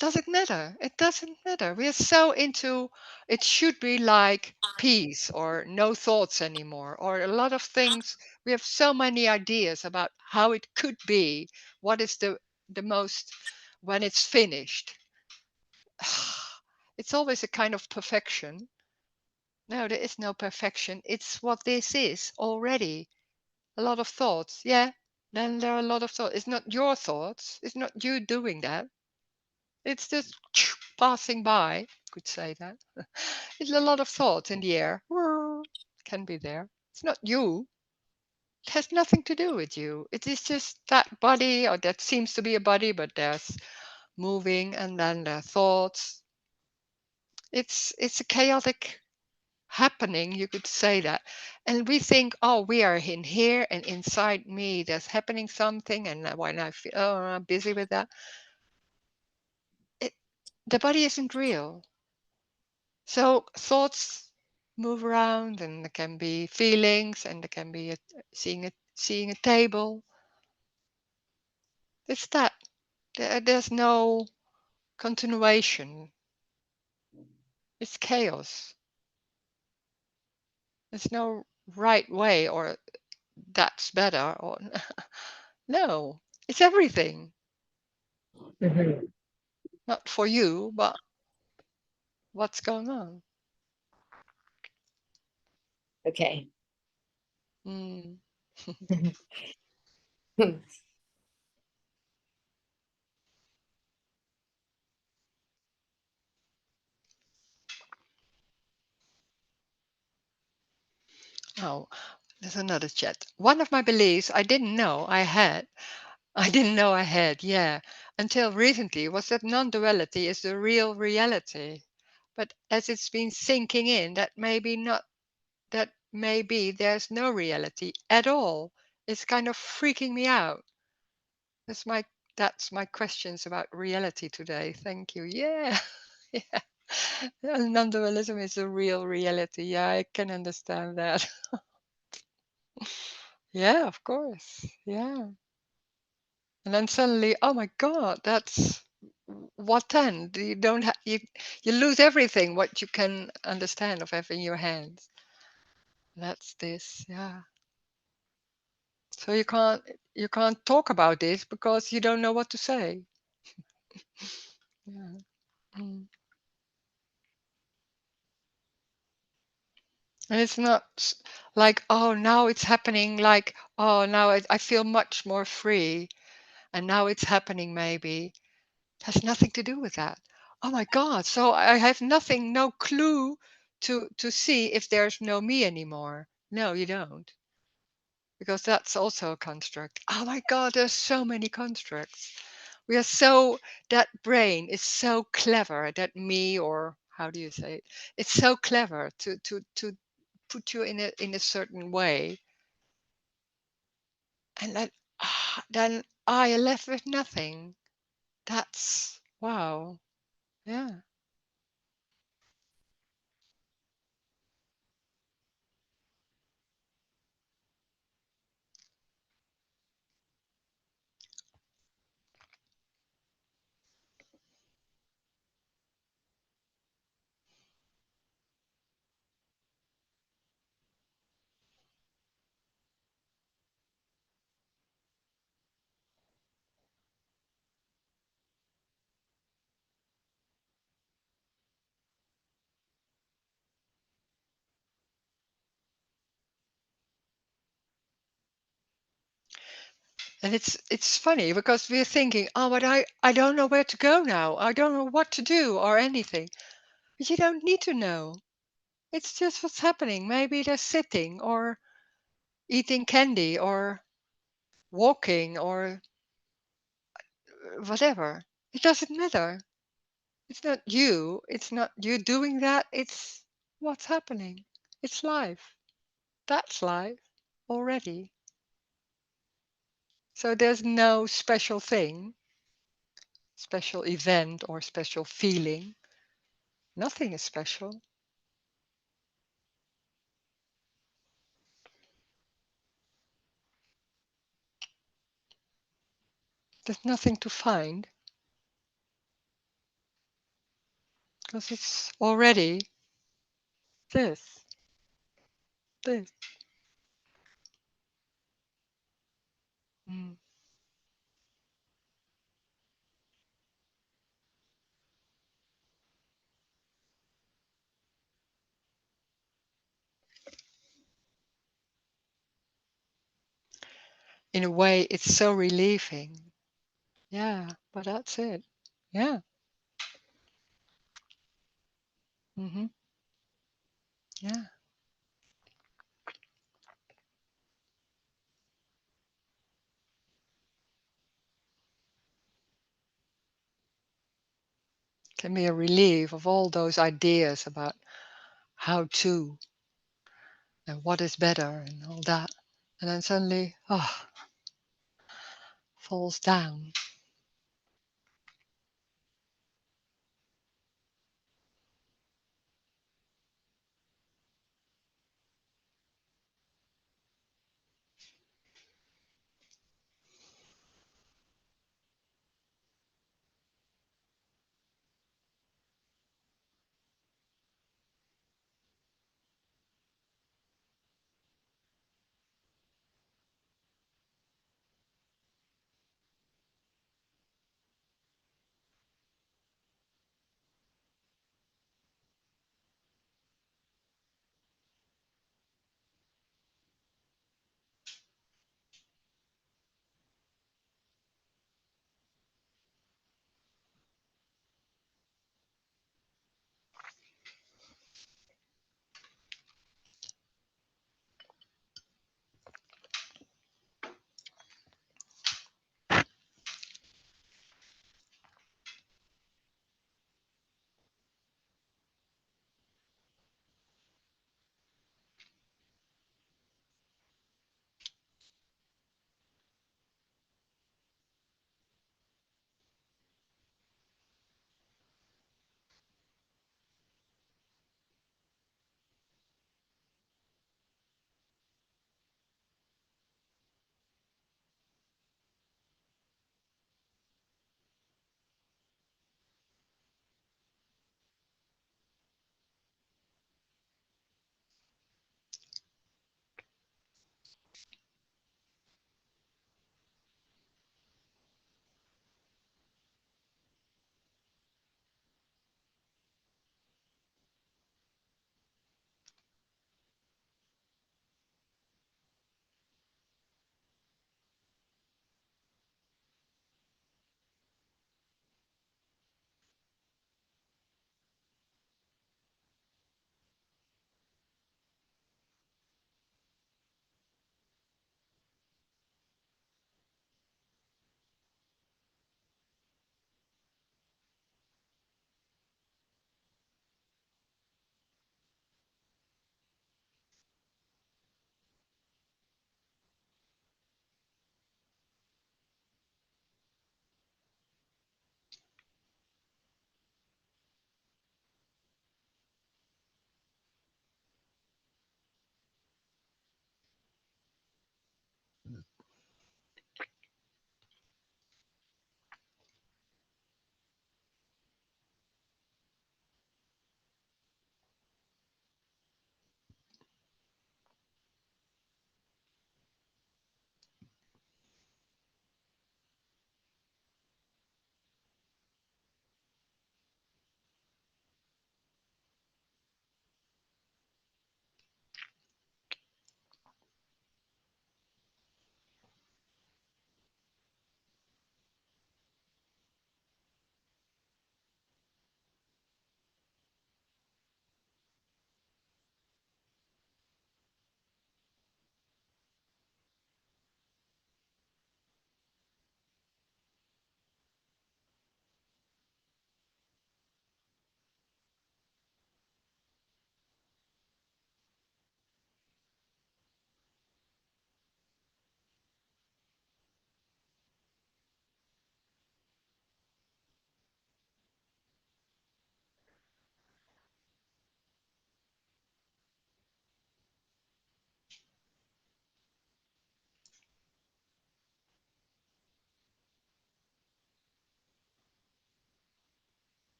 doesn't matter. It doesn't matter. We are so into it should be like peace or no thoughts anymore, or a lot of things. We have so many ideas about how it could be. What is the most when it's finished? It's always a kind of perfection. No, there is no perfection. It's what this is already. A lot of thoughts. Yeah. Then there are a lot of thoughts. It's not your thoughts. It's not you doing that. It's just passing by. Could say that. It's a lot of thoughts in the air. Can be there. It's not you. It has nothing to do with you. It is just that body, or that seems to be a body, but there's moving, and then there are thoughts. It's a chaotic happening, you could say that. And we think, oh, we are in here, and inside me there's happening something, and when I feel, oh, I'm busy with that, it, the body isn't real. So thoughts move around, and there can be feelings, and there can be seeing a table. It's that there's no continuation. It's chaos. There's no right way, or that's better, or no, it's everything. Mhm. Not for you, but what's going on. Okay. Mm. Oh, there's another chat. One of my beliefs I didn't know I had, yeah, until recently was that non-duality is the real reality. But as it's been sinking in, that maybe there's no reality at all. It's kind of freaking me out. That's my that's my questions about reality today. Thank you. Yeah. Yeah. Non-dualism is a real reality. Yeah, I can understand that. Yeah, of course. Yeah. And then suddenly, oh my God, that's what then? You don't have you lose everything what you can understand of having your hands. That's this, yeah. So you can't talk about this because you don't know what to say. Yeah. Mm. And it's not like, oh, now it's happening, like, oh, now I feel much more free, and now it's happening maybe. It has nothing to do with that. Oh my God. So I have nothing, no clue to see if there's no me anymore. No, you don't. Because that's also a construct. Oh my God, there's so many constructs. We are so that brain is so clever, that me, or how do you say it? It's so clever to put you in a certain way, and then I left with nothing. That's wow. Yeah. And it's funny because we're thinking, oh, but I don't know where to go now. I don't know what to do or anything. But you don't need to know. It's just what's happening. Maybe they're sitting or eating candy or walking or whatever. It doesn't matter. It's not you. It's not you doing that. It's what's happening. It's life. That's life already. So there's no special thing, special event, or special feeling. Nothing is special. There's nothing to find because it's already this, this. Mm. In a way, it's so relieving. Yeah, but that's it. Yeah. Hmm. Yeah. Can be a relief of all those ideas about how to and what is better and all that. And then suddenly, falls down.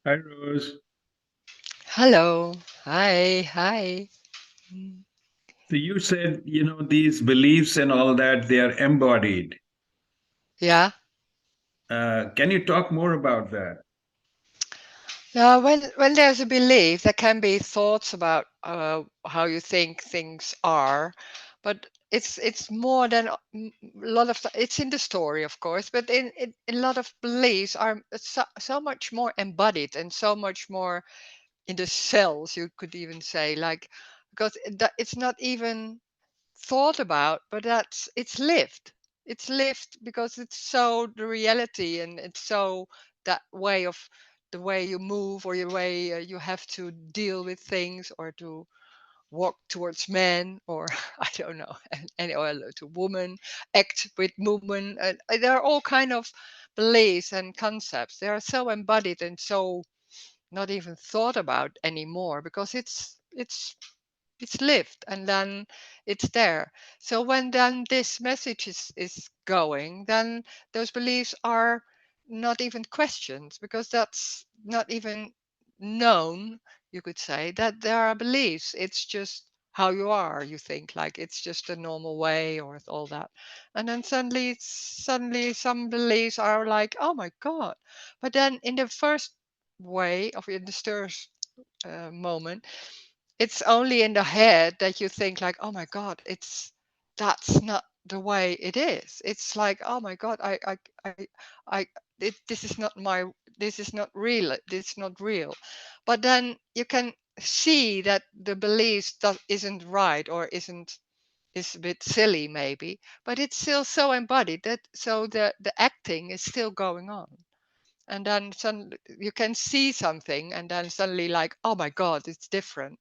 Hi, Rose. Hello. Hi. Mm. So you said, these beliefs and all that, they are embodied. Yeah. Can you talk more about that? Yeah, when there's a belief, there can be thoughts about how you think things are, but it's more than a lot of it's in the story, of course, but in a lot of beliefs are so much more embodied and so much more in the cells, you could even say, like, because it's not even thought about, but it's lived. It's lived because it's so the reality, and it's so that way of the way you move, or your way you have to deal with things, or to walk towards men, or I don't know, and or to woman, act with movement. There are all kind of beliefs and concepts. They are so embodied and so not even thought about anymore, because it's lived, and then it's there. So when then this message is going, then those beliefs are not even questioned, because that's not even known, you could say, that there are beliefs. It's just how you are, you think, like it's just a normal way, or all that. And then suddenly some beliefs are like, oh my god. But then in the first way of in the stirs moment, it's only in the head that you think like, oh my god, that's not the way it is. It's like, oh my god, I this is not this is not real, this is not real. But then you can see that the beliefs that isn't right, or isn't, is a bit silly maybe, but it's still so embodied that so the acting is still going on. And then suddenly you can see something, and then suddenly like, oh my god, it's different.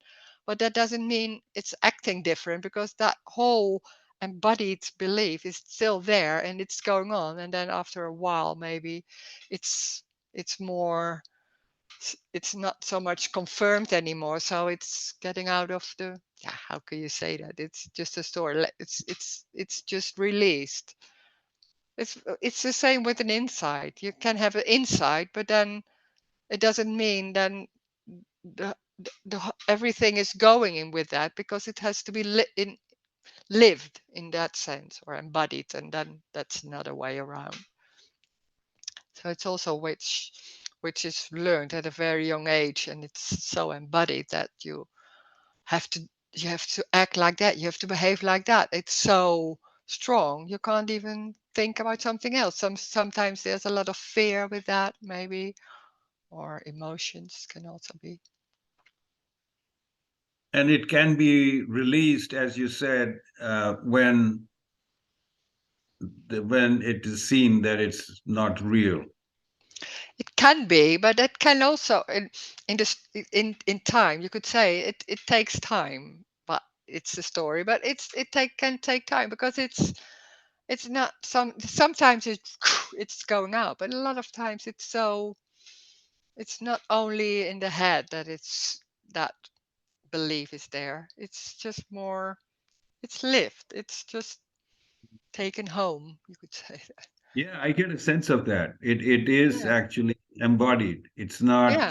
But that doesn't mean it's acting different, because that whole embodied belief is still there and it's going on. And then after a while, maybe it's it's more it's not so much confirmed anymore, so it's getting out of the, yeah, how can you say that, it's just a story, it's just released. It's the same with an insight. You can have an insight, but then it doesn't mean then everything is going in with that, because it has to be lived in that sense, or embodied, and then that's another way around. So it's also which is learned at a very young age, and it's so embodied that have to you have to act like that, you have to behave like that. It's so strong, you can't even think about something else. Sometimes there's a lot of fear with that, maybe, or emotions can also be. And it can be released, as you said, when it is seen that it's not real. It can be, but it can also in this in time, you could say it takes time, but it's a story, but can take time, because it's not sometimes it's going out, but a lot of times it's not only in the head that it's that belief is there. It's just more, it's lived. It's just taken home, you could say. Yeah, I get a sense of that. It is Yeah, actually embodied. yeah,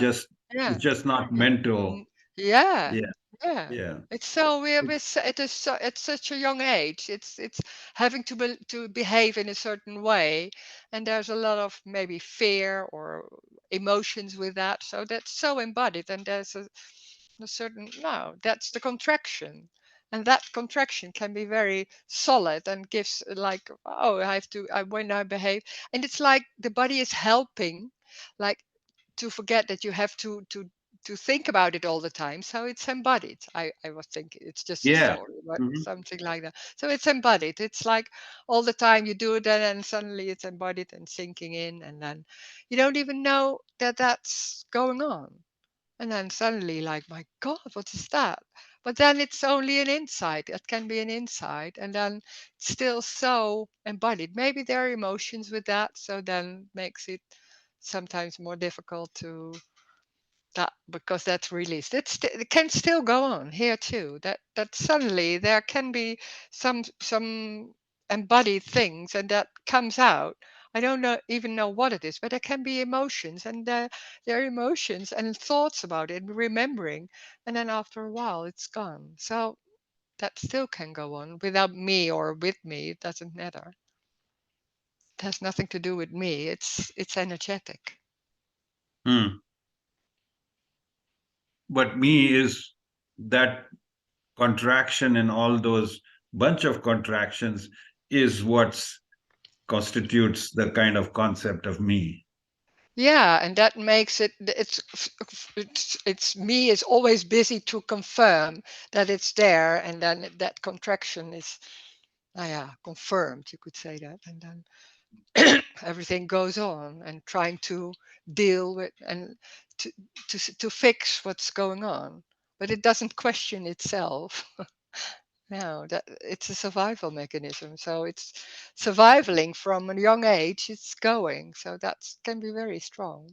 yeah. It's just not Mm, mental. mm, yeah, Yeah, yeah. yeah. It's so It- it is so, at such a young age. It's having to behave in a certain way, and there's a lot of maybe fear or emotions with that. So that's so embodied, and there's a certain, no, that's the contraction, and that contraction can be very solid and gives like, oh, I have to when I behave, and it's like the body is helping, like, to forget that you have to think about it all the time. So it's embodied. I was thinking it's just a yeah. story, but Mhm. something like that. So it's embodied. It's like all the time you do it, and suddenly it's embodied and sinking in, and then you don't even know that that's going on. And then suddenly, like, my God, what is that? But then it's only an insight. It can be an insight, and then it's still so embodied. Maybe there are emotions with that, so then makes it sometimes more difficult to that, because that's released. It can still go on here too. That suddenly there can be some embodied things, and that comes out. I don't even know what it is, but there can be emotions, and there are emotions and thoughts about it, remembering, and then after a while it's gone. So that still can go on without me or with me. It doesn't matter. It has nothing to do with me. It's energetic. Hmm. But me is that contraction and all those bunch of contractions is what constitutes the kind of concept of me. Yeah, and that makes it's me is always busy to confirm that it's there, and then that contraction is, yeah, confirmed. You could say that, and then everything goes on, and trying to deal with and to to fix what's going on, but it doesn't question itself. No, that it's a survival mechanism. So it's surviving from a young age. It's going. So that can be very strong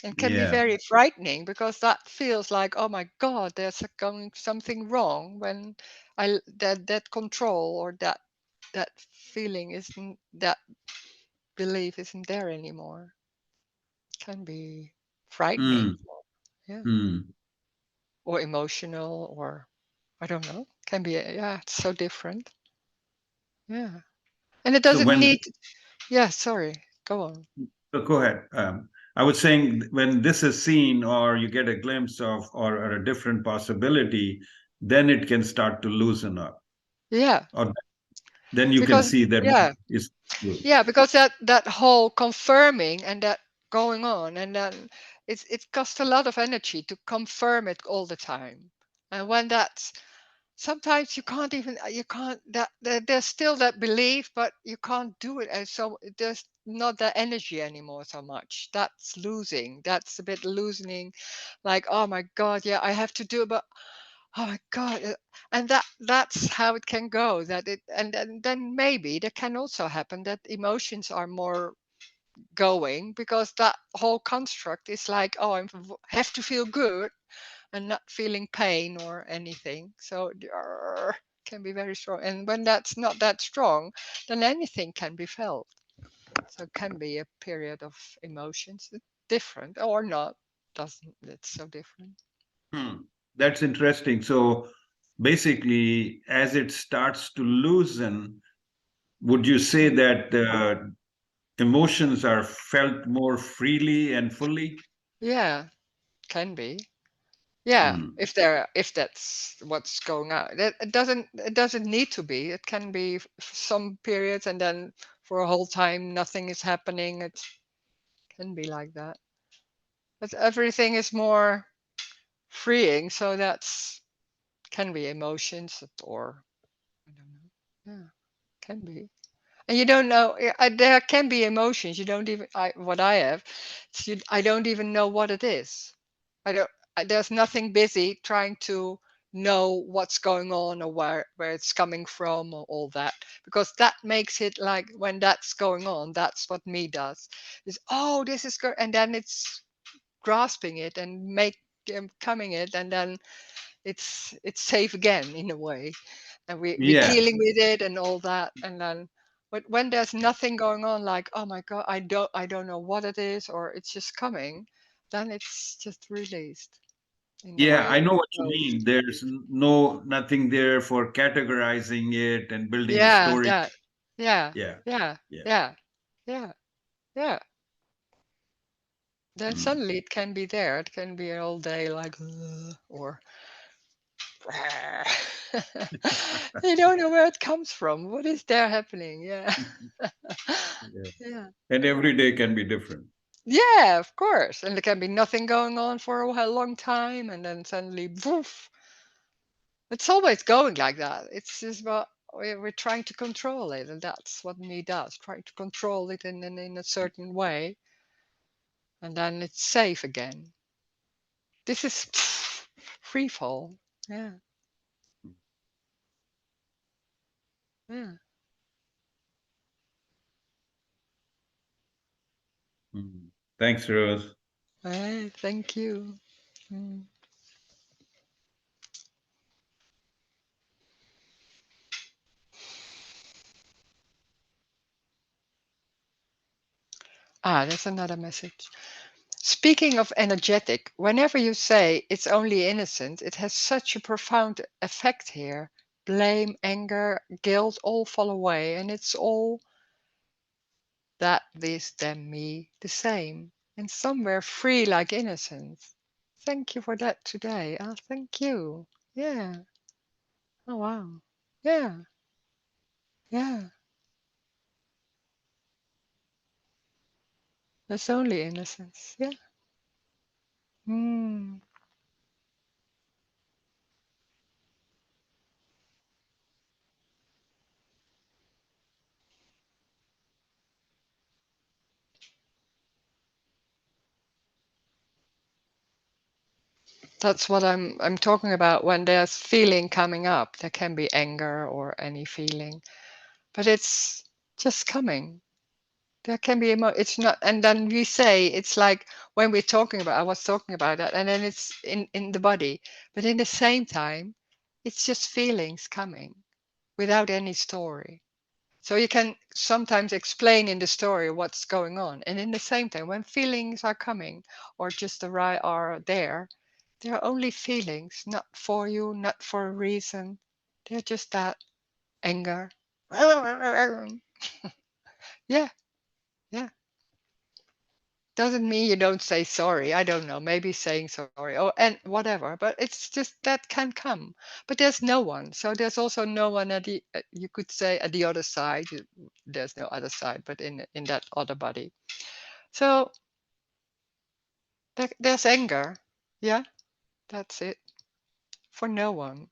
and can be Yeah. very frightening, because that feels like, oh my God, there's going something wrong when that control or that feeling isn't, that belief isn't there anymore. Can be frightening. Hmm. Yeah, Hmm. or emotional, or I don't know. Can be, yeah, it's so different. Yeah. And it So doesn't when need, yeah, sorry, go on. go ahead. I was saying when this is seen or you get a glimpse of or a different possibility, then it can start to loosen up. Yeah, Or then you can because, see that yeah, it's true. yeah, because that whole confirming and that going on, and then it costs a lot of energy to confirm it all the time. And when that's, sometimes you can't even, you can't, there's still that belief, but you can't do it, and so there's not that energy anymore so much. That's losing, that's a bit loosening, like, oh my God, yeah, I have to do it, but oh my God, and that's how it can go, that it, and then maybe there can also happen that emotions are more going, because that whole construct is like, oh, I have to feel good and not feeling pain or anything. So can be very strong, and when that's not that strong, then anything can be felt. So it can be a period of emotions, different or not, doesn't, it's so different. Hmm. That's interesting. So basically, as it starts to loosen, would you say that the emotions are felt more freely and fully? Yeah, can be. Yeah, Hmm. if that's what's going on. It doesn't need to be. It can be some periods, and then for a whole time nothing is happening. It can be like that. But everything is more freeing, so that's can be emotions, or I don't know. Yeah, can be. And you don't know, there can be emotions you don't even, what I have, I don't even know what it is. I don't, there's nothing busy trying to know what's going on, or where it's coming from, or all that, because that makes it like, when that's going on, that's what me does, is, oh, this is good, and then it's grasping it and coming it, and then it's safe again in a way, and we Yeah. dealing with it and all that, and then, but when there's nothing going on, like, oh my God, I don't know what it is, or it's just coming, then it's just released in a Yeah, way, I or know what you closed. mean. There's nothing there for categorizing it and building a Yeah, story. that, yeah, Yeah. yeah, Yeah. yeah, yeah, yeah. Then Hmm. suddenly it can be there, it can be all day like, or you don't know where it comes from, what is there happening, yeah. Yeah. Yeah. And every day can be different. Yeah, of course. And there can be nothing going on for long time, and then suddenly, woof. It's always going like that. It's just about, we're trying to control it, and that's what me does, trying to control it in a certain way, and then it's safe again. This is free fall. Yeah, yeah. Hmm. Thanks, Rose. Hey, thank you. Mm. That's another message. Speaking of energetic, whenever you say it's only innocent, it has such a profound effect here. Blame, anger, guilt all fall away, and it's all that, this, them, me, the same, and somewhere free like innocence. Thank you for that today. Thank you. Yeah. Oh, wow. Yeah. Yeah. That's only innocence. Yeah. Mm. That's what I'm talking about when there's feeling coming up. There can be anger or any feeling, but it's just coming. There can be it's not, and then we say it's like when we're talking about, I was talking about that, and then it's in the body, but in the same time, it's just feelings coming without any story. So you can sometimes explain in the story what's going on, and in the same time, when feelings are coming or just are there, they're only feelings, not for you, not for a reason. They're just that anger. Yeah, yeah. Doesn't mean you don't say sorry. I don't know. Maybe saying sorry or and whatever. But it's just that can come. But there's no one. So there's also no one at the. You could say at the other side. There's no other side, but in that other body. So there's anger. Yeah, that's it. For no one.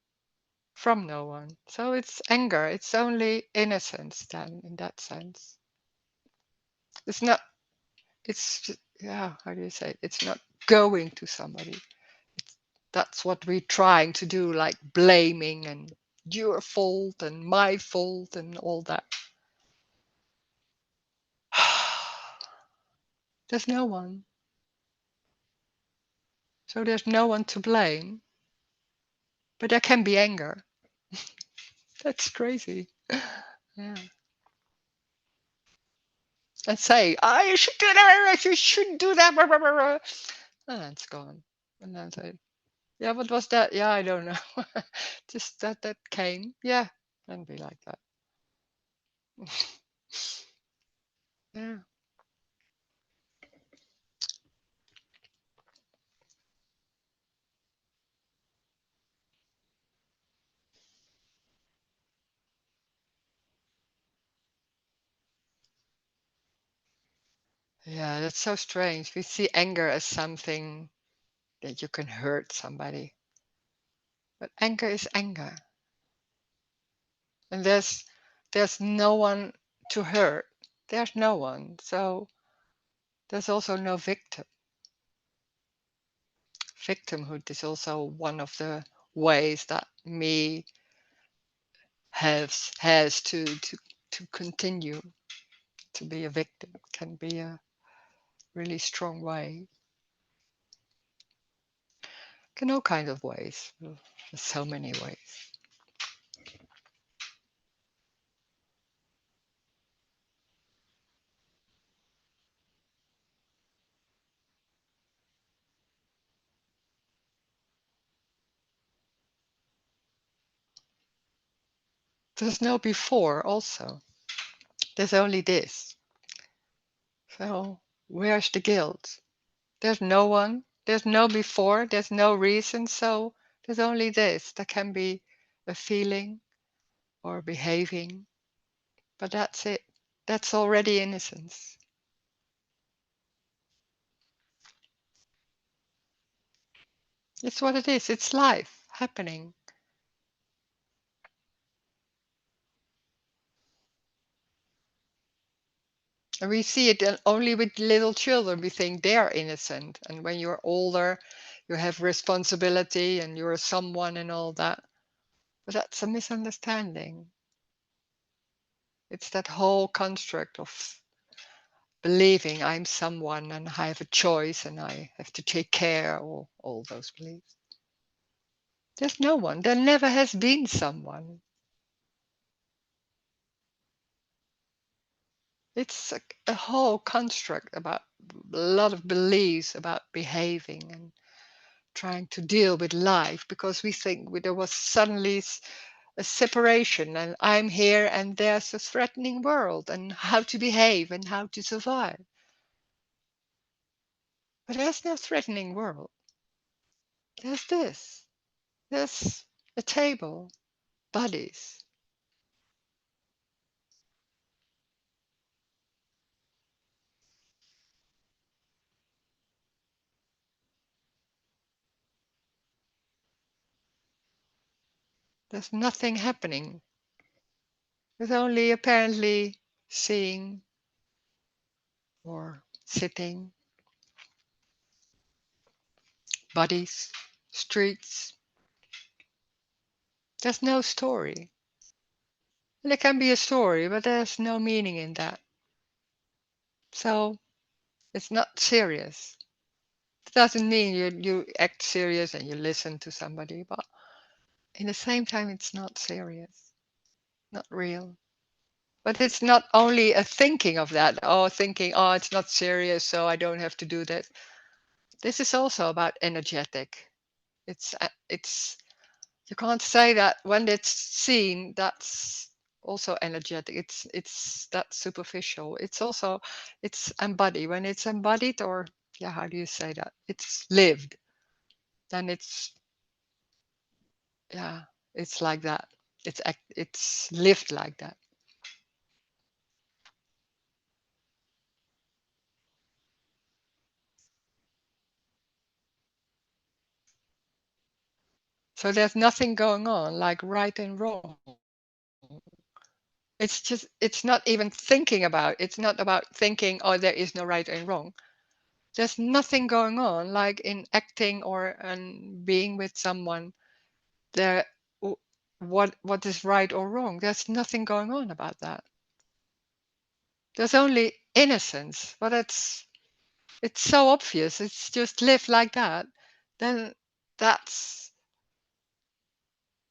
From no one. So it's anger. It's only innocence then, in that sense. It's not. It's yeah. How do you say? It's not going to somebody. That's what we're trying to do, like blaming and your fault and my fault and all that. There's no one. So there's no one to blame. But there can be anger. That's crazy. Yeah. And say, you should do that, you shouldn't do that. Blah, blah, blah, blah. And then it's gone. And then say, yeah, what was that? Yeah, I don't know. Just that came. Yeah. And be like that. Yeah. Yeah, that's so strange. We see anger as something that you can hurt somebody. But anger is anger. And there's no one to hurt. There's no one. So there's also no victim. Victimhood is also one of the ways that me has to continue to be a victim. It can be a really strong way. In all kinds of ways. There's so many ways. There's no before also. There's only this. So where's the guilt? There's no one. There's no before. There's no reason. So there's only this. There can be a feeling or behaving, but that's it. That's already innocence. It's what it is. It's life happening. And we see it only with little children. We think they're innocent. And when you're older, you have responsibility and you're someone and all that. But that's a misunderstanding. It's that whole construct of believing I'm someone and I have a choice and I have to take care of all those beliefs. There's no one. There never has been someone. It's a whole construct about a lot of beliefs about behaving and trying to deal with life, because we think there was suddenly a separation and I'm here and there's a threatening world and how to behave and how to survive. But there's no threatening world. There's this. There's a table, bodies. There's nothing happening. There's only apparently seeing or sitting, bodies, streets. There's no story. And there can be a story, but there's no meaning in that. So it's not serious. It doesn't mean you act serious and you listen to somebody, but in the same time, it's not serious, not real. But it's not only a thinking of that, thinking, it's not serious, so I don't have to do that. This is also about energetic. It's you can't say that when it's seen, that's also energetic. It's that superficial. It's embodied. When it's embodied, or yeah, how do you say that? It's lived. Then it's like that. It's lived like that. So there's nothing going on like right and wrong. It's not even thinking about. It's not about thinking, there is no right and wrong. There's nothing going on like in acting or being with someone. There, what is right or wrong? There's nothing going on about that. There's only innocence, but it's so obvious. It's just live like that. Then that's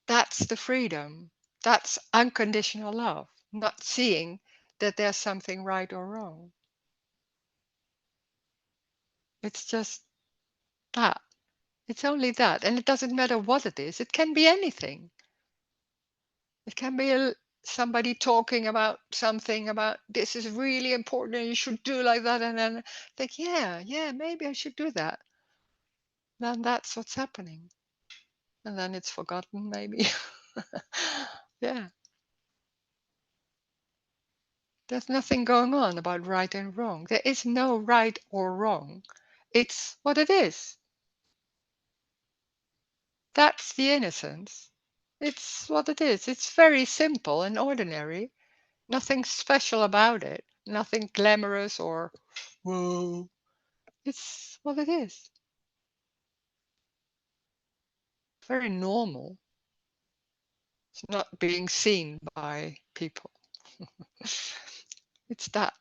the freedom. That's unconditional love. Not seeing that there's something right or wrong. It's just that. It's only that. And it doesn't matter what it is. It can be anything. It can be somebody talking about something about this is really important and you should do like that. And then think, yeah, maybe I should do that. Then that's what's happening. And then it's forgotten, maybe. Yeah. There's nothing going on about right and wrong. There is no right or wrong. It's what it is. That's the innocence. It's what it is. It's very simple and ordinary. Nothing special about it. Nothing glamorous or whoa. It's what it is. Very normal. It's not being seen by people. It's that.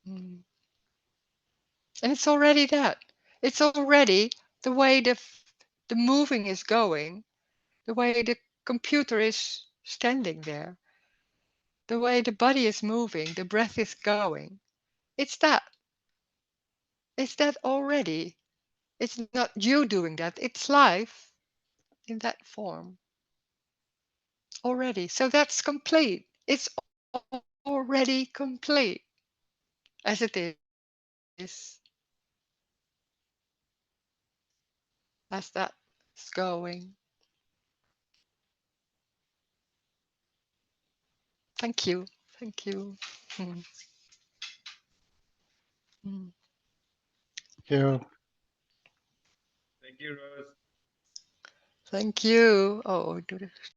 Mm. And it's already that. It's already the way the moving is going, the way the computer is standing there, the way the body is moving, the breath is going. It's that. It's that already. It's not you doing that. It's life in that form already. So that's complete. It's already complete as it is, as that is going. Thank you. Thank you. Mm. Mm. Yeah. Thank you, Rose. Thank you. Oh, do this.